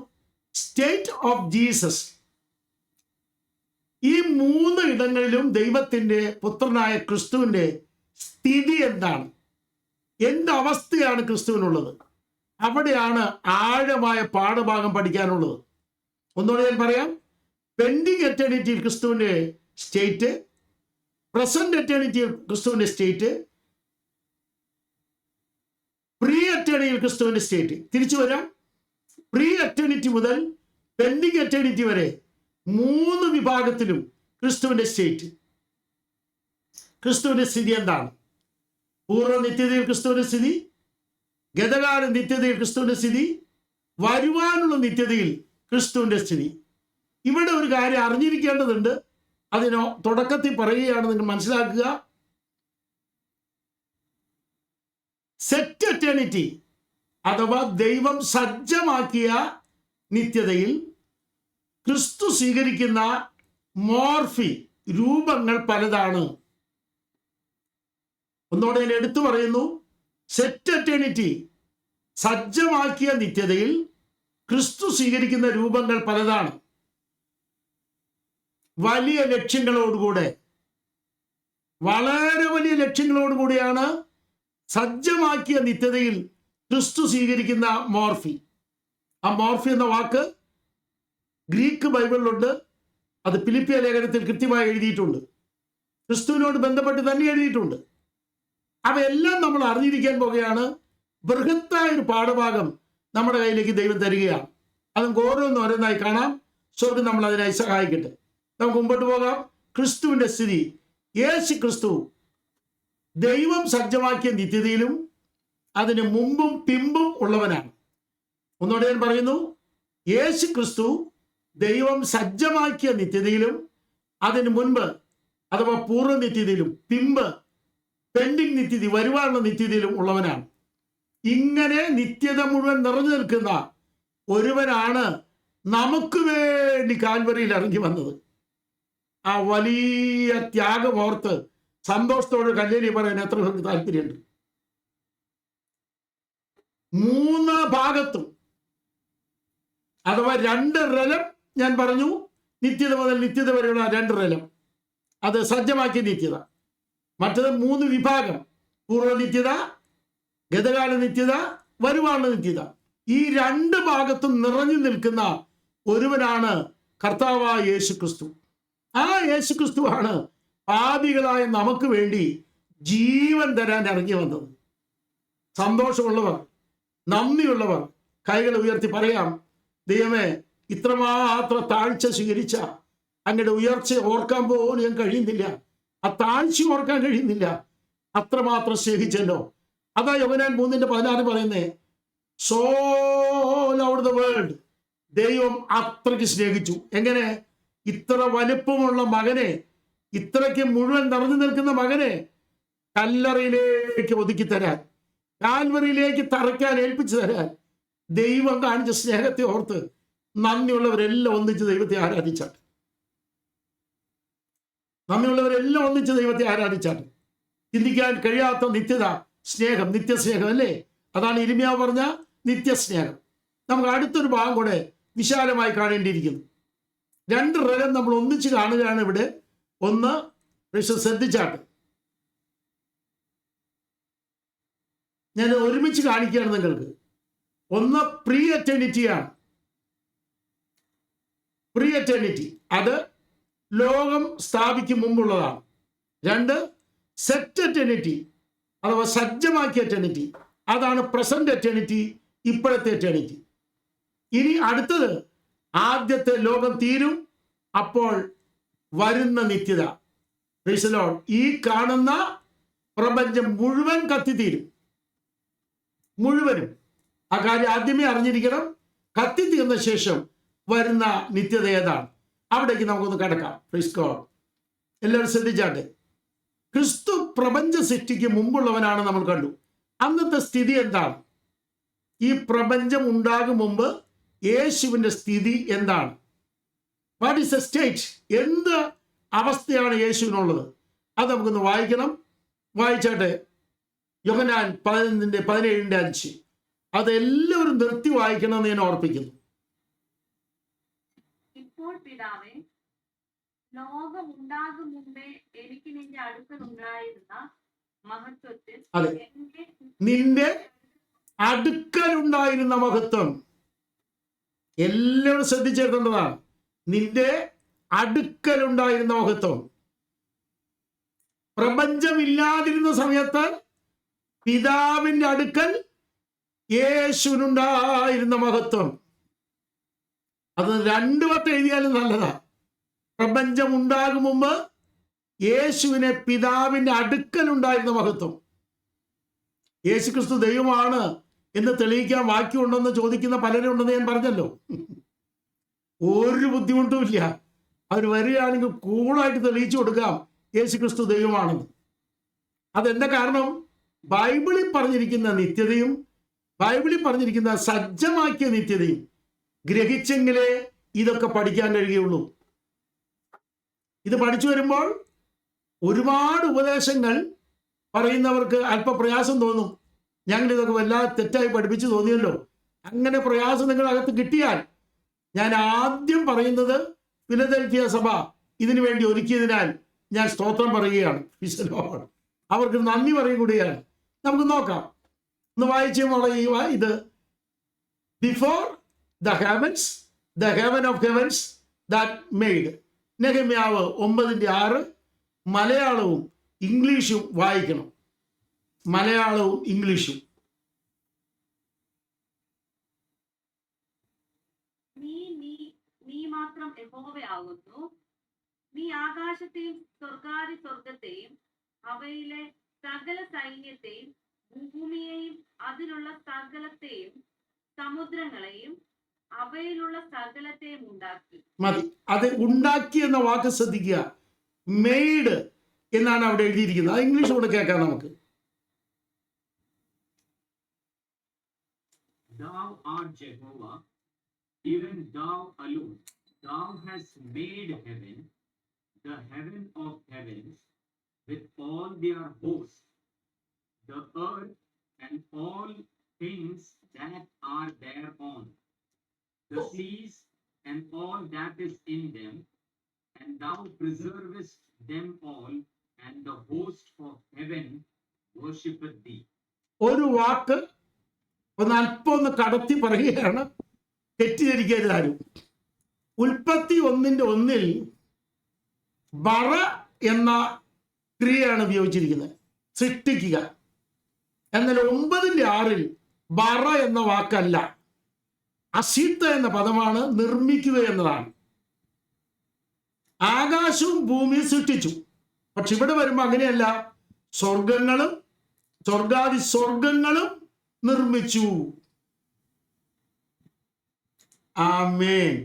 State of Jesus. ഈ 3 ഇടങ്ങളിലും ദൈവത്തിന്റെ പുത്രനായ ക്രിസ്തുവിന്റെ സ്ഥിതി എന്താണ്, എന്ത് അവസ്ഥയാണ് ക്രിസ്തുവിനുള്ളത്, അവിടെയാണ് ആഴമായ പാഠഭാഗം പഠിക്കാനുള്ളത്. ഒന്നുകൂടെ ഞാൻ പറയാം. പെൻഡിങ് എറ്റേണിറ്റിയിൽ ക്രിസ്തുവിന്റെ സ്റ്റേറ്റ്, പ്രസന്റ് എറ്റേണിറ്റിയിൽ ക്രിസ്തുവിന്റെ സ്റ്റേറ്റ്, പ്രീ എറ്റേണിറ്റിയിൽ ക്രിസ്തുവിന്റെ സ്റ്റേറ്റ്. തിരിച്ചു വരാം. പ്രീ എറ്റേണിറ്റി മുതൽ പെൻഡിങ് എറ്റേണിറ്റി വരെ 3 വിഭാഗത്തിലും ക്രിസ്തുവിന്റെ സ്റ്റേറ്റ്. ക്രിസ്തുവിന്റെ സ്ഥിതി എന്താണ്? പൂർവ്വ നിത്യതയിൽ ക്രിസ്തുവിന്റെ സ്ഥിതി, ഗതകാല നിത്യതയിൽ ക്രിസ്തുവിന്റെ സ്ഥിതി, വരുവാനുള്ള നിത്യതയിൽ ക്രിസ്തുവിന്റെ സ്ഥിതി. ഇവിടെ ഒരു കാര്യം അറിഞ്ഞിരിക്കേണ്ടതുണ്ട്. അതിനോ തുടക്കത്തിൽ പറയുകയാണ്, നിങ്ങൾ മനസ്സിലാക്കുക. സെറ്റ് എറ്റേണിറ്റി അഥവാ ദൈവം സജ്ജമാക്കിയ നിത്യതയിൽ ക്രിസ്തു സ്വീകരിക്കുന്ന മോർഫി രൂപങ്ങൾ പലതാണ്. ഒന്നോടെ ഞാൻ എടുത്തു പറയുന്നു, സെറ്റ് എറ്റേണിറ്റി, സജ്ജമാക്കിയ നിത്യതയിൽ ക്രിസ്തു സ്വീകരിക്കുന്ന രൂപങ്ങൾ പലതാണ്. വലിയ ലക്ഷ്യങ്ങളോടുകൂടെ, വളരെ വലിയ ലക്ഷ്യങ്ങളോടുകൂടിയാണ് സജ്ജമാക്കിയ നിത്യതയിൽ ക്രിസ്തു സ്വീകരിക്കുന്ന മോർഫി. ആ മോർഫി എന്ന വാക്ക് ഗ്രീക്ക് ബൈബിളിലുണ്ട്. അത് ഫിലിപ്പിയ ലേഖനത്തിൽ കൃത്യമായി എഴുതിയിട്ടുണ്ട്. ക്രിസ്തുവിനോട് ബന്ധപ്പെട്ട് തന്നെ എഴുതിയിട്ടുണ്ട്. അവയെല്ലാം നമ്മൾ അറിഞ്ഞിരിക്കാൻ പോകുകയാണ്. ബൃഹത്തായ ഒരു പാഠഭാഗം നമ്മുടെ കയ്യിലേക്ക് ദൈവം തരികയാണ്. അത് നമുക്ക് ഓരോന്നായി കാണാം. സ്വർഗ്ഗം നമ്മൾ അതിനായി സഹായിക്കട്ടെ. നമുക്ക് മുമ്പോട്ട് പോകാം. ക്രിസ്തുവിന്റെ സ്ഥിതി. യേശു ക്രിസ്തു ദൈവം സജ്ജമാക്കിയ നിത്യതയിലും അതിന് മുമ്പും പിമ്പും ഉള്ളവനാണ്. ഒന്നുകൂടെ ഞാൻ പറയുന്നു, യേശു ക്രിസ്തു ദൈവം സജ്ജമാക്കിയ നിത്യതയിലും അതിന് മുൻപ് അഥവാ പൂർവ്വ നിത്യതയിലും പിമ്പ് പെൻഡിങ് നിത്യത, വരുവാനുള്ള നിത്യതയിലും ഉള്ളവനാണ്. ഇങ്ങനെ നിത്യത മുഴുവൻ നിറഞ്ഞു നിൽക്കുന്ന ഒരുവനാണ് നമുക്ക് വേണ്ടി കാൽവറിയിൽ ഇറങ്ങി വന്നത്. ആ വലിയ ത്യാഗം ഓർത്ത് സന്തോഷത്തോടെ കല്ലേരി പറയാൻ എത്ര പേർക്ക് താല്പര്യമുണ്ട്? 3 ഭാഗത്തും അഥവാ 2 റലം ഞാൻ പറഞ്ഞു, നിത്യത മുതൽ നിത്യത വരെയുള്ള 2 റലം, അത് സജ്ജമാക്കിയ നിത്യത. മറ്റത് 3 വിഭാഗം, പൂർവ്വ നിത്യത, ഗതകാല നിത്യത, വരുവാനുള്ള നിത്യത. ഈ 2 ഭാഗത്തും നിറഞ്ഞു നിൽക്കുന്ന ഒരുവനാണ് കർത്താവായ യേശു ക്രിസ്തു. ആ യേശു ക്രിസ്തുവാണ് പാപികളായ നമുക്ക് വേണ്ടി ജീവൻ തരാൻ ഇറങ്ങി വന്നത്. സന്തോഷമുള്ളവർ, നന്ദിയുള്ളവർ കൈകൾ ഉയർത്തി പറയാം, ദൈവമേ, ഇത്രമാത്രം താഴ്ച സ്വീകരിച്ച അങ്ങയുടെ ഉയർച്ച ഓർക്കാൻ പോലും ഞാൻ കഴിയുന്നില്ല. ആ താഴ്ച ഓർക്കാൻ കഴിയുന്നില്ല. അത്രമാത്രം സ്നേഹിച്ചല്ലോ. അതാ യോഹന്നാൻ 3:16 പറയുന്നേ, സോ ലവ്ഡ് ദ വേൾഡ്. ദൈവം അത്രയ്ക്ക് സ്നേഹിച്ചു. എങ്ങനെ? ഇത്ര വലുപ്പമുള്ള മകനെ, ഇത്രയ്ക്ക് മുഴുവൻ നിറഞ്ഞു നിൽക്കുന്ന മകനെ കല്ലറയിലേക്ക് ഒതുക്കി തരാൻ, കാൽവറിയിലേക്ക് തറയ്ക്കാൻ ഏൽപ്പിച്ചു തരാൻ ദൈവം കാണിച്ച സ്നേഹത്തെ ഓർത്ത് നന്ദിയുള്ളവരെല്ലാം ഒന്നിച്ച് ദൈവത്തെ ആരാധിച്ചാട്ട്. നന്ദിയുള്ളവരെല്ലാം ഒന്നിച്ച് ദൈവത്തെ ആരാധിച്ചാട്ട്. ചിന്തിക്കാൻ കഴിയാത്ത നിത്യത, സ്നേഹം, നിത്യസ്നേഹം അല്ലേ? അതാണ് ഇരിമ്യാവ് പറഞ്ഞ നിത്യസ്നേഹം. നമുക്ക് അടുത്തൊരു ഭാഗം കൂടെ വിശാലമായി കാണേണ്ടിയിരിക്കുന്നു. 2 റലം നമ്മൾ ഒന്നിച്ച് കാണുകയാണ് ഇവിടെ. ഒന്ന് ശ്രദ്ധിച്ചാട്ട്, ഞാൻ ഒരുമിച്ച് കാണിക്കുകയാണ് നിങ്ങൾക്ക്. ഒന്ന് പ്രീ എറ്റേണിറ്റിയാണ്. പ്രീ എറ്റേണിറ്റി അത് ലോകം സ്ഥാപിക്കും മുമ്പുള്ളതാണ്. 2 സെറ്റ് എറ്റേണിറ്റി അഥവാ സജ്ജമാക്കിയ എറ്റേണിറ്റി, അതാണ് പ്രസന്റ് എറ്റേണിറ്റി, ഇപ്പോഴത്തെ എറ്റേണിറ്റി. ഇനി അടുത്തത് ആദ്യത്തെ ലോകം തീരും, അപ്പോൾ വരുന്ന നിത്യത. Price the Lord. ഈ കാണുന്ന പ്രപഞ്ചം മുഴുവൻ കത്തിത്തീരും, മുഴുവനും. ആ കാര്യം ആദ്യമേ അറിഞ്ഞിരിക്കണം. കത്തിത്തീർന്ന ശേഷം വരുന്ന നിത്യത ഏതാണ്? അവിടേക്ക് നമുക്കൊന്ന് കിടക്കാം. Praise God. എല്ലാവരും ശ്രദ്ധിച്ചാട്ടെ. ക്രിസ്തു പ്രപഞ്ച സൃഷ്ടിക്ക് മുമ്പുള്ളവനാണ് നമ്മൾ കണ്ടു. അന്നത്തെ സ്ഥിതി എന്താണ്? ഈ പ്രപഞ്ചം ഉണ്ടാകും മുമ്പ് യേശുവിൻ്റെ സ്ഥിതി എന്താണ്? What is A state? എന്ത് അവസ്ഥയാണ് യേശുവിനുള്ളത്? അത് നമുക്കൊന്ന് വായിക്കണം. വായിച്ചാട്ടെ. യോഹന്നാൻ 11:17-5. അതെല്ലാവരും നിർത്തി വായിക്കണമെന്ന് ഞാൻ ഓർപ്പിക്കുന്നു. ഇപ്പോൾ പിതാവേ, ലോകം ഉണ്ടാകും മുമ്പേ എനിക്ക് നിന്റെ അടുക്കൽ ഉണ്ടായിരുന്ന മഹത്വത്തിൽ അതെ, നിന്റെ അടുക്കലുണ്ടായിരുന്ന മഹത്വം. എല്ലാവരും ശ്രദ്ധിച്ചേർക്കേണ്ടതാണ്. നിന്റെ അടുക്കലുണ്ടായിരുന്ന മഹത്വം. പ്രപഞ്ചമില്ലാതിരുന്ന സമയത്ത് പിതാവിന്റെ അടുക്കൽ യേശുവിനുണ്ടായിരുന്ന മഹത്വം. അത് 2 വട്ടം എഴുതിയാലും നല്ലതാ. പ്രപഞ്ചം ഉണ്ടാകും മുമ്പ് യേശുവിനെ പിതാവിന്റെ അടുക്കൽ ഉണ്ടായിരുന്ന മഹത്വം. യേശു ക്രിസ്തു ദൈവമാണ് എന്ന് തെളിയിക്കാൻ വാക്യമുണ്ടെന്ന് ചോദിക്കുന്ന പലരും ഉണ്ടെന്ന് ഞാൻ പറഞ്ഞല്ലോ. ഒരു ബുദ്ധിമുട്ടും ഇല്ല. അവർ വരികയാണെങ്കിൽ കൂളായിട്ട് തെളിയിച്ചു കൊടുക്കാം യേശു ക്രിസ്തു ദൈവമാണെന്ന്. അതെന്താ കാരണം? ബൈബിളിൽ പറഞ്ഞിരിക്കുന്ന നിത്യതയും ബൈബിളിൽ പറഞ്ഞിരിക്കുന്ന സജ്ജമാക്കിയ നിത്യതയും ഗ്രഹിച്ചെങ്കിലേ ഇതൊക്കെ പഠിക്കാൻ കഴിയുള്ളൂ. ഇത് പഠിച്ചു വരുമ്പോൾ ഒരുപാട് ഉപദേശങ്ങൾ പറയുന്നവർക്ക് അല്പപ്രയാസം തോന്നും. ഞങ്ങൾ ഇതൊക്കെ വല്ലാതെ തെറ്റായി പഠിപ്പിച്ച് തോന്നിയല്ലോ. അങ്ങനെ പ്രയാസം നിങ്ങളുടെ അകത്ത് കിട്ടിയാൽ ഞാൻ ആദ്യം പറയുന്നത് ഫിലദൽഫിയ സഭ ഇതിനു വേണ്ടി ഒരുക്കിയതിനാൽ ഞാൻ സ്തോത്രം പറയുകയാണ്. അവർക്ക് നന്ദി പറയും കൂടിയാണ്. നമുക്ക് നോക്കാം, ഒന്ന് വായിച്ചുള്ള ഇത് before the heavens, the heaven of heavens that made. നെഹമ്യാവ് 9:6. മലയാളവും ഇംഗ്ലീഷും വായിക്കണം. മലയാളവും ഇംഗ്ലീഷും. നീ മാത്രം യഹോവയാകുന്നു. നീ ആകാശത്തെയും സ്വർഗത്തെയും അവയിലെ സകല സൈന്യത്തെയും ഭൂമിയെയും അതിലുള്ള സകലത്തെയും സമുദ്രങ്ങളെയും അവയിലുള്ള സകലത്തെയും ഉണ്ടാക്കി. മതി. അത് ഉണ്ടാക്കി എന്ന വാക്ക് ശ്രദ്ധിക്കുക. മെയ്ഡ് എന്നാണ് അവിടെ എഴുതിയിരിക്കുന്നത്. അത് ഇംഗ്ലീഷ് കൂടെ കേൾക്കാം നമുക്ക്. Thou art Jehovah, even thou alone. Thou hast made heaven, the heaven of heavens, with all their hosts, the earth and all things that are thereon, the seas and all that is in them, and thou preservest them all, and the host of heaven worshipeth thee. ഒരു വാക്ക് അല്പം കടത്തി പറയുകയാണ്, തെറ്റിദ്ധരിക്കരുത് ആരും. ഉൽപ്പത്തി 1:1 ബറ എന്ന ക്രിയയാണ് ഉപയോഗിച്ചിരിക്കുന്നത്, സൃഷ്ടിക്കുക. എന്നാൽ 9:6 ബറ എന്ന വാക്കല്ല, അസിത്ത എന്ന പദമാണ്, നിർമ്മിക്കുക എന്നതാണ്. ആകാശവും ഭൂമിയും സൃഷ്ടിച്ചു. പക്ഷെ ഇവിടെ വരുമ്പോൾ അങ്ങനെയല്ല, സ്വർഗങ്ങളും സ്വർഗാദി സ്വർഗങ്ങളും നിർമ്മിച്ചു. ആമേൻ.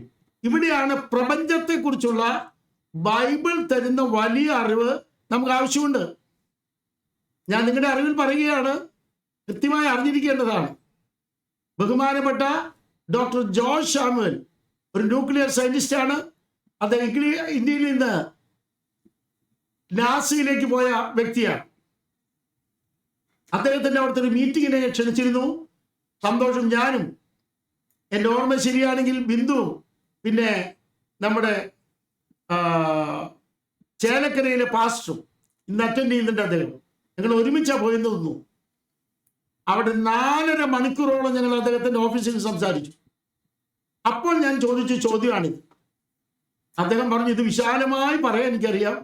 ഇവിടെയാണ് പ്രപഞ്ചത്തെ കുറിച്ചുള്ള ബൈബിൾ തരുന്ന വലിയ അറിവ് നമുക്ക് ആവശ്യമുണ്ട്. ഞാൻ നിങ്ങളുടെ അറിവിൽ പറയുകയാണ്, കൃത്യമായി അറിഞ്ഞിരിക്കേണ്ടതാണ്. ബഹുമാനപ്പെട്ട ഡോക്ടർ ജോർജ് സാമുവൽ ഒരു ന്യൂക്ലിയർ സയന്റിസ്റ്റ് ആണ്. അദ്ദേഹം ഇന്ത്യയിൽ നിന്ന് നാസയിലേക്ക് പോയ വ്യക്തിയാണ്. അദ്ദേഹത്തിന്റെ അവിടുത്തെ ഒരു മീറ്റിങ്ങിനെ ക്ഷണിച്ചിരുന്നു. സന്തോഷം. ഞാനും, എൻ്റെ ഓർമ്മ ശരിയാണെങ്കിൽ ബിന്ദുവും, പിന്നെ നമ്മുടെ ചേലക്കരയിലെ പാസ്റ്ററും ഇന്ന് അറ്റൻഡ് ചെയ്യുന്നുണ്ട്. അദ്ദേഹം ഞങ്ങൾ ഒരുമിച്ചാണ് പോയെന്ന് തോന്നുന്നു. അവിടെ 4.5 മണിക്കൂറോളം ഞങ്ങൾ അദ്ദേഹത്തിന്റെ ഓഫീസിൽ സംസാരിച്ചു. അപ്പോൾ ഞാൻ ചോദിച്ച ചോദ്യമാണിത്. അദ്ദേഹം പറഞ്ഞു, ഇത് വിശാലമായി പറയാൻ എനിക്കറിയാം.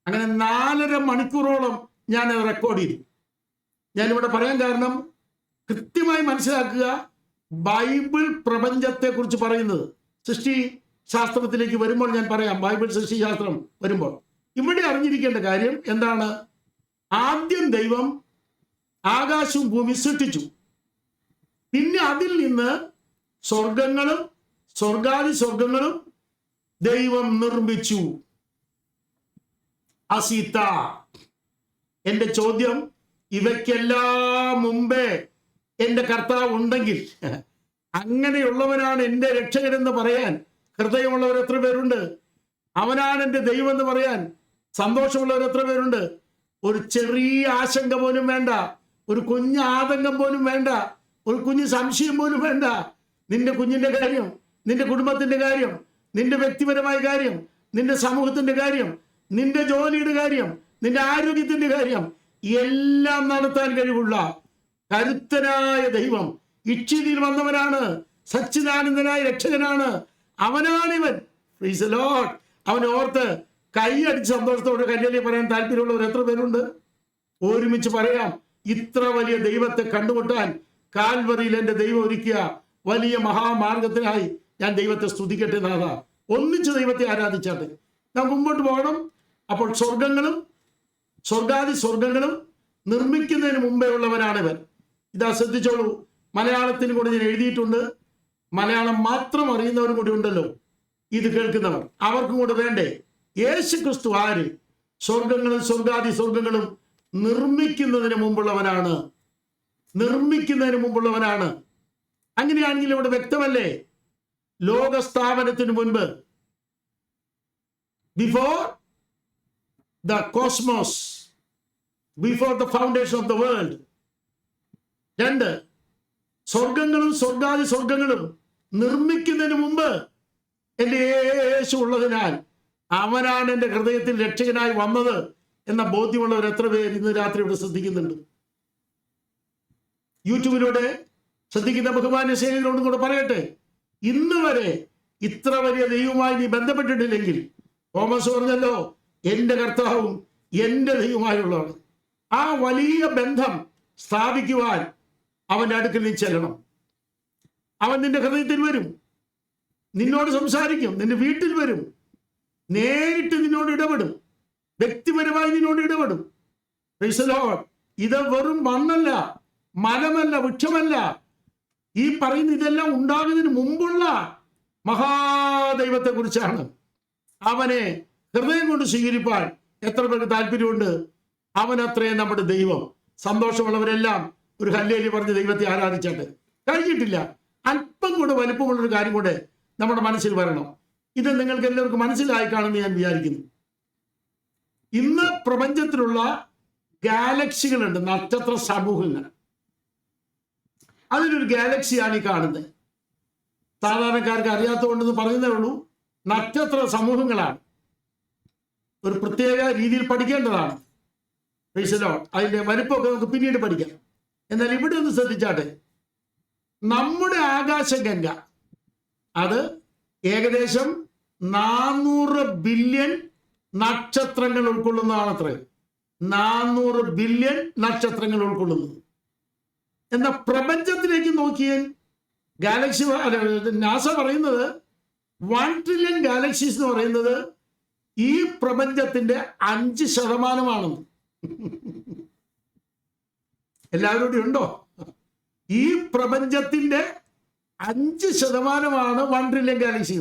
അങ്ങനെ 4.5 മണിക്കൂറോളം ഞാൻ അത് റെക്കോർഡ് ചെയ്തു. ഞാനിവിടെ പറയാൻ കാരണം, കൃത്യമായി മനസ്സിലാക്കുക, ബൈബിൾ പ്രപഞ്ചത്തെ കുറിച്ച് പറയുന്നത് സൃഷ്ടി ശാസ്ത്രത്തിലേക്ക് വരുമ്പോൾ ഞാൻ പറയാം. ബൈബിൾ സൃഷ്ടി ശാസ്ത്രം വരുമ്പോൾ ഇവിടെ അറിഞ്ഞിരിക്കേണ്ട കാര്യം എന്താണ്? ആദ്യം ദൈവം ആകാശവും ഭൂമി സൃഷ്ടിച്ചു. പിന്നെ അതിൽ നിന്ന് സ്വർഗങ്ങളും സ്വർഗാദി സ്വർഗങ്ങളും ദൈവം നിർമ്മിച്ചു. അസീത. എന്റെ ചോദ്യം, ഇവയ്ക്കെല്ലാം മുമ്പേ എന്റെ കർത്താവ് ഉണ്ടെങ്കിൽ, അങ്ങനെയുള്ളവനാണ് എന്റെ രക്ഷകനെന്ന് പറയാൻ ഹൃദയമുള്ളവർ എത്ര പേരുണ്ട്? അവനാണ് എൻ്റെ ദൈവം എന്ന് പറയാൻ സന്തോഷമുള്ളവർ എത്ര പേരുണ്ട്? ഒരു ചെറിയ ആശങ്ക പോലും വേണ്ട, ഒരു കുഞ്ഞ് ആതങ്കം പോലും വേണ്ട, ഒരു കുഞ്ഞ് സംശയം പോലും വേണ്ട. നിന്റെ കുഞ്ഞിന്റെ കാര്യം, നിന്റെ കുടുംബത്തിന്റെ കാര്യം, നിന്റെ വ്യക്തിപരമായ കാര്യം, നിന്റെ സമൂഹത്തിന്റെ കാര്യം, നിന്റെ ജോലിയുടെ കാര്യം, നിന്റെ ആരോഗ്യത്തിന്റെ കാര്യം എല്ലാം നടത്താൻ കഴിവുള്ള കരുത്തനായ ദൈവം ഇച്ഛിതിയിൽ വന്നവനാണ്. സച്ചിദാനന്ദനായ രക്ഷകനാണ്. അവനാണിവൻ. Praise the lord. അവനെ ഓർത്ത് കൈയടിച്ച് സന്തോഷത്തോടെ കല്യാണി പറയാൻ താല്പര്യമുള്ളവർ എത്ര പേരുണ്ട്? ഒരുമിച്ച് പറയാം, ഇത്ര വലിയ ദൈവത്തെ കണ്ടുമുട്ടാൻ കാൽവറിയിൽ എൻ്റെ ദൈവം ഒരുക്കിയ വലിയ മഹാമാർഗത്തിനായി ഞാൻ ദൈവത്തെ സ്തുതിക്കട്ടെ. നാഥ, ഒന്നിച്ച് ദൈവത്തെ ആരാധിച്ചാട്ടെ. നാം മുമ്പോട്ട് പോകണം. അപ്പോൾ സ്വർഗങ്ങളും സ്വർഗാദി സ്വർഗങ്ങളും നിർമ്മിക്കുന്നതിന് മുമ്പേ ഉള്ളവനാണിവൻ. ഇതാ ശ്രദ്ധിച്ചോളൂ. മലയാളത്തിന് കൂടി ഞാൻ എഴുതിയിട്ടുണ്ട്. മലയാളം മാത്രം അറിയുന്നവരും കൂടി ഉണ്ടല്ലോ ഇത് കേൾക്കുന്നവർ, അവർക്കും കൂടെ വേണ്ടേ? യേശു ക്രിസ്തു ആര്? സ്വർഗങ്ങളും സ്വർഗാദി സ്വർഗങ്ങളും നിർമ്മിക്കുന്നതിന് മുമ്പുള്ളവനാണ്. നിർമ്മിക്കുന്നതിന് മുമ്പുള്ളവനാണ്. അങ്ങനെയാണെങ്കിൽ ഇവിടെ വ്യക്തമല്ലേ? ലോകസ്ഥാപനത്തിന് മുൻപ്, before the cosmos before the foundation of the world. 2, സ്വർഗങ്ങളും സ്വർഗാദി സ്വർഗങ്ങളും നിർമ്മിക്കുന്നതിന് മുമ്പ് എൻ്റെ യേശു ഉള്ളതിനാൽ അവനാണ് എൻ്റെ ഹൃദയത്തിൽ രക്ഷകനായി വന്നത് എന്ന ബോധ്യമുള്ളവർ എത്ര പേർ ഇന്ന് രാത്രി ഇവിടെ ശ്രദ്ധിക്കുന്നുണ്ട്? യൂട്യൂബിലൂടെ ശ്രദ്ധിക്കുന്ന ബഹുമാന്യ സ്നേഹിതരോടും കൂടെ പറയട്ടെ, ഇന്ന് വരെ ഇത്ര വലിയ ദൈവവുമായി നീ ബന്ധപ്പെട്ടിട്ടില്ലെങ്കിൽ, തോമസ് പറഞ്ഞല്ലോ, എൻ്റെ കർത്താവും എൻ്റെ ദൈവമായുള്ളതാണ്. ആ വലിയ ബന്ധം സ്ഥാപിക്കുവാൻ അവൻ്റെ അടുക്കൽ നീ ചെല്ലണം. അവൻ നിന്റെ ഹൃദയത്തിൽ വരും, നിന്നോട് സംസാരിക്കും, നിന്റെ വീട്ടിൽ വരും, നേരിട്ട് നിന്നോട് ഇടപെടും, വ്യക്തിപരമായി നിന്നോട് ഇടപെടും. Price the Lord. ഇത് വെറും മണ്ണല്ല, മരമല്ല, വൃക്ഷമല്ല. ഈ പറയുന്ന ഇതെല്ലാം ഉണ്ടാകുന്നതിന് മുമ്പുള്ള മഹാദൈവത്തെ കുറിച്ചാണ്. അവനെ ഹൃദയം കൊണ്ട് സ്വീകരിപ്പാൻ എത്ര പേർക്ക് താല്പര്യമുണ്ട്? അവൻ അത്രയും നമ്മുടെ ദൈവം. സന്തോഷമുള്ളവരെല്ലാം ഒരു ഹല്ലേലൂയ പറഞ്ഞ് ദൈവത്തെ ആരാധിച്ചാട്ട്. കഴിഞ്ഞിട്ടില്ല, അല്പം കൂടെ വലുപ്പമുള്ളൊരു കാര്യം കൂടെ നമ്മുടെ മനസ്സിൽ വരണം. ഇത് നിങ്ങൾക്ക് എല്ലാവർക്കും മനസ്സിലായി കാണുമെന്ന് ഞാൻ വിചാരിക്കുന്നു. ഇന്ന് പ്രപഞ്ചത്തിലുള്ള ഗാലക്സികളുണ്ട്, നക്ഷത്ര സമൂഹങ്ങൾ. അതിലൊരു ഗാലക്സിയാണ് ഈ കാണുന്നത്. സാധാരണക്കാർക്ക് അറിയാത്തതുകൊണ്ടെന്ന് പറയുന്നേ ഉള്ളൂ. നക്ഷത്ര സമൂഹങ്ങളാണ്. ഒരു പ്രത്യേക രീതിയിൽ പഠിക്കേണ്ടതാണ്. അതിന്റെ വലുപ്പമൊക്കെ നമുക്ക് പിന്നീട് പഠിക്കാം. എന്നാൽ ഇവിടെ ഒന്ന് ശ്രദ്ധിച്ചാട്ടെ, നമ്മുടെ ആകാശഗംഗ അത് ഏകദേശം 400 ബില്യൺ നക്ഷത്രങ്ങൾ ഉൾക്കൊള്ളുന്നതാണത്രേ. 400 ബില്യൺ നക്ഷത്രങ്ങൾ ഉൾക്കൊള്ളുന്നു. എന്നാൽ പ്രപഞ്ചത്തിലേക്ക് നോക്കിയാൽ ഗാലക്സി, നാസ പറയുന്നത് 1 ട്രില്യൺ ഗാലക്സീസ് എന്ന് പറയുന്നത് ഈ പ്രപഞ്ചത്തിന്റെ 5% എല്ലാവരും കൂടി ഉണ്ടോ? ഈ പ്രപഞ്ചത്തിന്റെ 5% 1 ട്രില്യൺ ഗാലക്സി.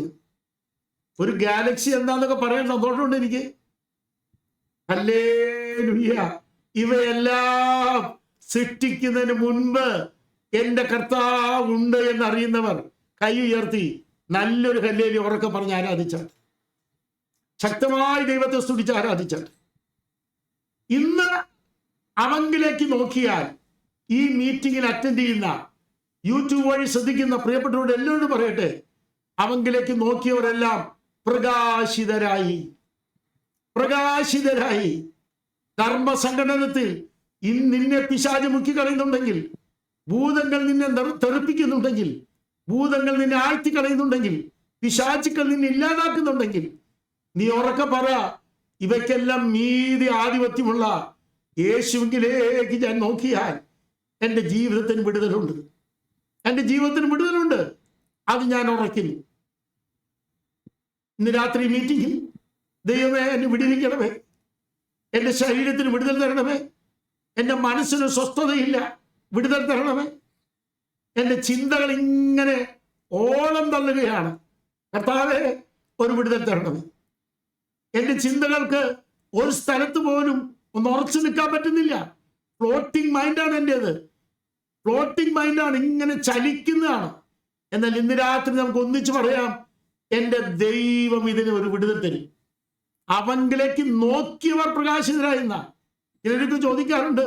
ഒരു ഗാലക്സി എന്താന്നൊക്കെ പറയാൻ സന്തോഷമുണ്ട് എനിക്ക്. ഹല്ലേലൂയ. ഇവയെല്ലാം സൃഷ്ടിക്കുന്നതിന് മുൻപ് എൻ്റെ കർത്താവ് ഉണ്ട് എന്നറിയുന്നവർ കൈ ഉയർത്തി നല്ലൊരു ഹല്ലേലൂയ ഉറക്കെ പറഞ്ഞ് ആരാധിച്ചാൽ, ശക്തമായി ദൈവത്തെ സ്തുതിച്ച് ആരാധിച്ചാൽ. ഇന്ന് അവങ്കിലേക്ക് നോക്കിയാൽ, ഈ മീറ്റിംഗിൽ അറ്റൻഡ് ചെയ്യുന്ന, യൂട്യൂബ് വഴി ശ്രദ്ധിക്കുന്ന പ്രിയപ്പെട്ടവരോട് എല്ലാവരോടും പറയട്ടെ, അവങ്കിലേക്ക് നോക്കിയവരെല്ലാം പ്രകാശിതരായി. ധർമ്മസംഘടനത്തിൽ നിന്നെ പിശാച് മുക്കിക്കളയുന്നുണ്ടെങ്കിൽ, ഭൂതങ്ങൾ നിന്നെ തെറിപ്പിക്കുന്നുണ്ടെങ്കിൽ, ഭൂതങ്ങൾ നിന്നെ ആഴ്ത്തിക്കളയുന്നുണ്ടെങ്കിൽ, പിശാചുക്കൾ നിന്നെ ഇല്ലാതാക്കുന്നുണ്ടെങ്കിൽ, നീ ഉറക്കെ പറ, ഇവയ്ക്കെല്ലാം മീതി ആധിപത്യമുള്ള യേശുവിലേക്ക് ഞാൻ നോക്കിയാൽ എൻ്റെ ജീവിതത്തിന് വിടുതലുണ്ട്. എൻ്റെ ജീവിതത്തിന് വിടുതലുണ്ട്. അത് ഞാൻ ഉറക്കുന്നു. ഇന്ന് രാത്രി മീറ്റിംഗിൽ ദൈവമേ എന്നെ വിടുവിക്കണമേ, എൻ്റെ ശരീരത്തിന് വിടുതൽ തരണമേ, എൻ്റെ മനസ്സിന് സ്വസ്ഥതയില്ല, വിടുതൽ തരണമേ. എൻ്റെ ചിന്തകൾ ഇങ്ങനെ ഓളം തള്ളുകയാണ്. കർത്താവേ, ഒരു വിടുതൽ തരണമേ. എൻ്റെ ചിന്തകൾക്ക് ഒരു സ്ഥലത്ത് പോലും ഒന്ന് ഉറച്ചു നിൽക്കാൻ പറ്റുന്നില്ല. ഫ്ലോട്ടിംഗ് മൈൻഡാണ് എൻ്റേത്. ഫ്ലോട്ടിംഗ് മൈൻഡാണ്, ഇങ്ങനെ ചലിക്കുന്നതാണ്. എന്നാൽ ഇന്ന് രാത്രി നമുക്ക് ഒന്നിച്ച് പറയാം, എൻ്റെ ദൈവം ഇതിന് ഒരു വിടുതൽ തരും. അവങ്കിലേക്ക് നോക്കിയവർ പ്രകാശിതരായിരുന്ന. ചിലർക്ക് ചോദിക്കാറുണ്ട്,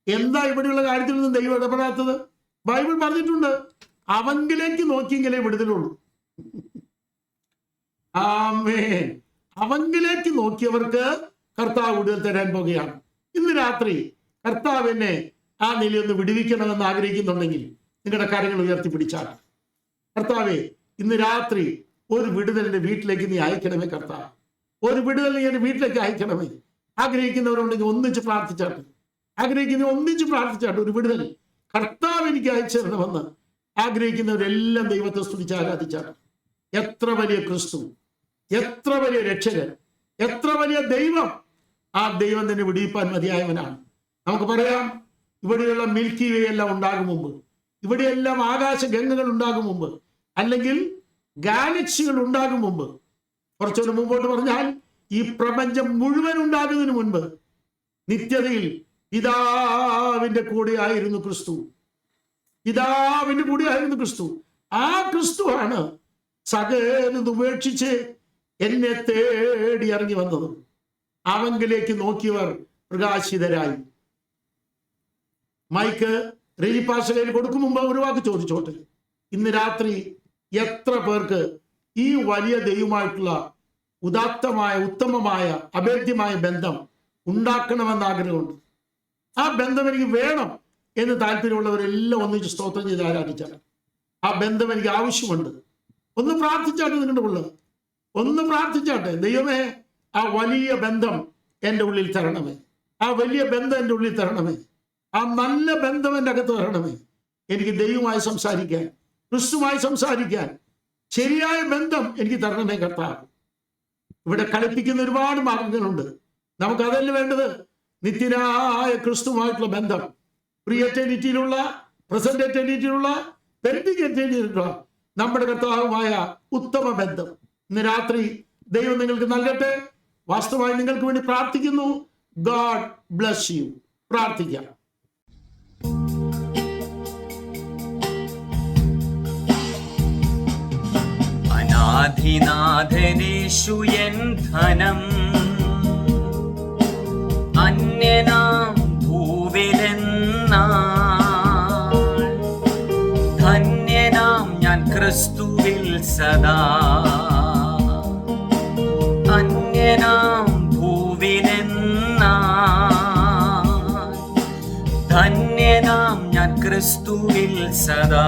എന്താ ഇവിടെയുള്ള കാര്യത്തിൽ നിന്നും ദൈവം ഇടപെടാത്തത്? ബൈബിൾ പറഞ്ഞിട്ടുണ്ട്, അവങ്കിലേക്ക് നോക്കിയെങ്കിലേ വിടുതലുള്ളൂ. ആമേൻ. അവങ്കിലേക്ക് നോക്കിയവർക്ക് കർത്താവ് വിടുതൽ തരാൻ പോകുകയാണ്. ഇന്ന് രാത്രി കർത്താവ് എന്നെ ആ നിലയൊന്ന് വിടുവിക്കണമെന്ന് ആഗ്രഹിക്കുന്നുണ്ടെങ്കിൽ നിങ്ങളുടെ കാര്യങ്ങൾ ഉയർത്തിപ്പിടിച്ചാൽ, കർത്താവെ, ഇന്ന് രാത്രി ഒരു വിടുതൽ എൻ്റെ വീട്ടിലേക്ക് നീ അയക്കണമേ കർത്താവ്. ഒരു വിടുതൽ നീ എൻ്റെ വീട്ടിലേക്ക് അയക്കണമേ. ആഗ്രഹിക്കുന്നവരുണ്ടെങ്കിൽ ഒന്നിച്ച് പ്രാർത്ഥിച്ചാട്ട്. ഒന്നിച്ച് പ്രാർത്ഥിച്ചാട്ട് ഒരു വിടുതൽ കർത്താവ് എനിക്ക് അയച്ചു തരണമെന്ന് ആഗ്രഹിക്കുന്നവരെല്ലാം ദൈവത്തെ സ്തുതിച്ച് ആരാധിച്ചാട്ട്. എത്ര വലിയ ക്രിസ്തു, എത്ര വലിയ രക്ഷകൻ, എത്ര വലിയ ദൈവം! ആ ദൈവം തന്നെ വിടിയിപ്പാൻ മതിയായവനാണ്. നമുക്ക് പറയാം, ഇവിടെയുള്ള മിൽക്കി വേ എല്ലാം ഉണ്ടാകും മുമ്പ്, ഇവിടെയെല്ലാം ആകാശഗംഗകൾ ഉണ്ടാകും മുമ്പ്, അല്ലെങ്കിൽ ഗാലക്സികൾ ഉണ്ടാകും മുമ്പ്, കുറച്ചുകൂടി മുമ്പോട്ട് പറഞ്ഞാൽ ഈ പ്രപഞ്ചം മുഴുവൻ ഉണ്ടാകുന്നതിന് മുൻപ് നിത്യതയിൽ പിതാവിന്റെ കൂടെയായിരുന്നു ക്രിസ്തു. പിതാവിന്റെ കൂടെയായിരുന്നു ക്രിസ്തു. ആ ക്രിസ്തുവാണ് സകലത് ഉപേക്ഷിച്ച് എന്നെ തേടി ഇറങ്ങി വന്നത്. അവങ്കിലേക്ക് നോക്കിയവർ പ്രകാശിതരായി. മൈക്ക് റെജിപ്പാഷ കയ്യിൽ കൊടുക്കും മുമ്പ് ഒരു വാക്ക് ചോദിച്ചോട്ടെ. ഇന്ന് രാത്രി എത്ര പേർക്ക് ഈ വലിയ ദൈവമായിട്ടുള്ള ഉദാത്തമായ, ഉത്തമമായ, അഭേദ്യമായ ബന്ധം ഉണ്ടാക്കണമെന്ന് ആഗ്രഹമുണ്ട്? ആ ബന്ധം എനിക്ക് വേണം എന്ന് താല്പര്യമുള്ളവരെല്ലാം ഒന്നിച്ച് സ്തോത്രം ചെയ്ത് ആരാധിച്ചാൽ. ആ ബന്ധം എനിക്ക് ആവശ്യമുണ്ട്. ഒന്ന് പ്രാർത്ഥിച്ചാട്ടെ, നിങ്ങളുടെ ഉള്ളിൽ ഒന്ന് പ്രാർത്ഥിച്ചാട്ടെ. ദൈവമേ, ആ വലിയ ബന്ധം എൻ്റെ ഉള്ളിൽ തരണമേ. ആ വലിയ ബന്ധം എൻ്റെ ഉള്ളിൽ തരണമേ. ആ നല്ല ബന്ധം എൻ്റെ അകത്ത് തരണമേ. എനിക്ക് ദൈവമായി സംസാരിക്കാൻ, ക്രിസ്തുമായി സംസാരിക്കാൻ ശരിയായ ബന്ധം എനിക്ക് തരണമേ കർത്താവ്. ഇവിടെ കളിപ്പിക്കുന്ന ഒരുപാട് മാർഗങ്ങളുണ്ട്. നമുക്കതല്ല വേണ്ടത്. നിത്യനായ ക്രിസ്തുവായിട്ടുള്ള ബന്ധം, പ്രീ എറ്റേണിറ്റിയിലുള്ള, പ്രസന്റ് എറ്റേണിറ്റിയിലുള്ള, പെൻഡിങ് എറ്റേണിറ്റിയിലുള്ള നമ്മുടെ കർത്താവുമായ ഉത്തമ ബന്ധം ഇന്ന് രാത്രി ദൈവം നിങ്ങൾക്ക് നൽകട്ടെ. വാസ്തവമായി നിങ്ങൾക്ക് വേണ്ടി പ്രാർത്ഥിക്കുന്നു. God bless you. പ്രാർത്ഥിക്കാം. അനാധിനാഥനേശു എൻ ധനം, അന്യനാം ഭൂവിലെന്നാൾ. ധന്യനാം ഞാൻ ക്രിസ്തുവിൽ സദാ, അന്യനാം ഭൂവിലെന്നാൾ. ധന്യനാം ഞാൻ ക്രിസ്തുവിൽ സദാ.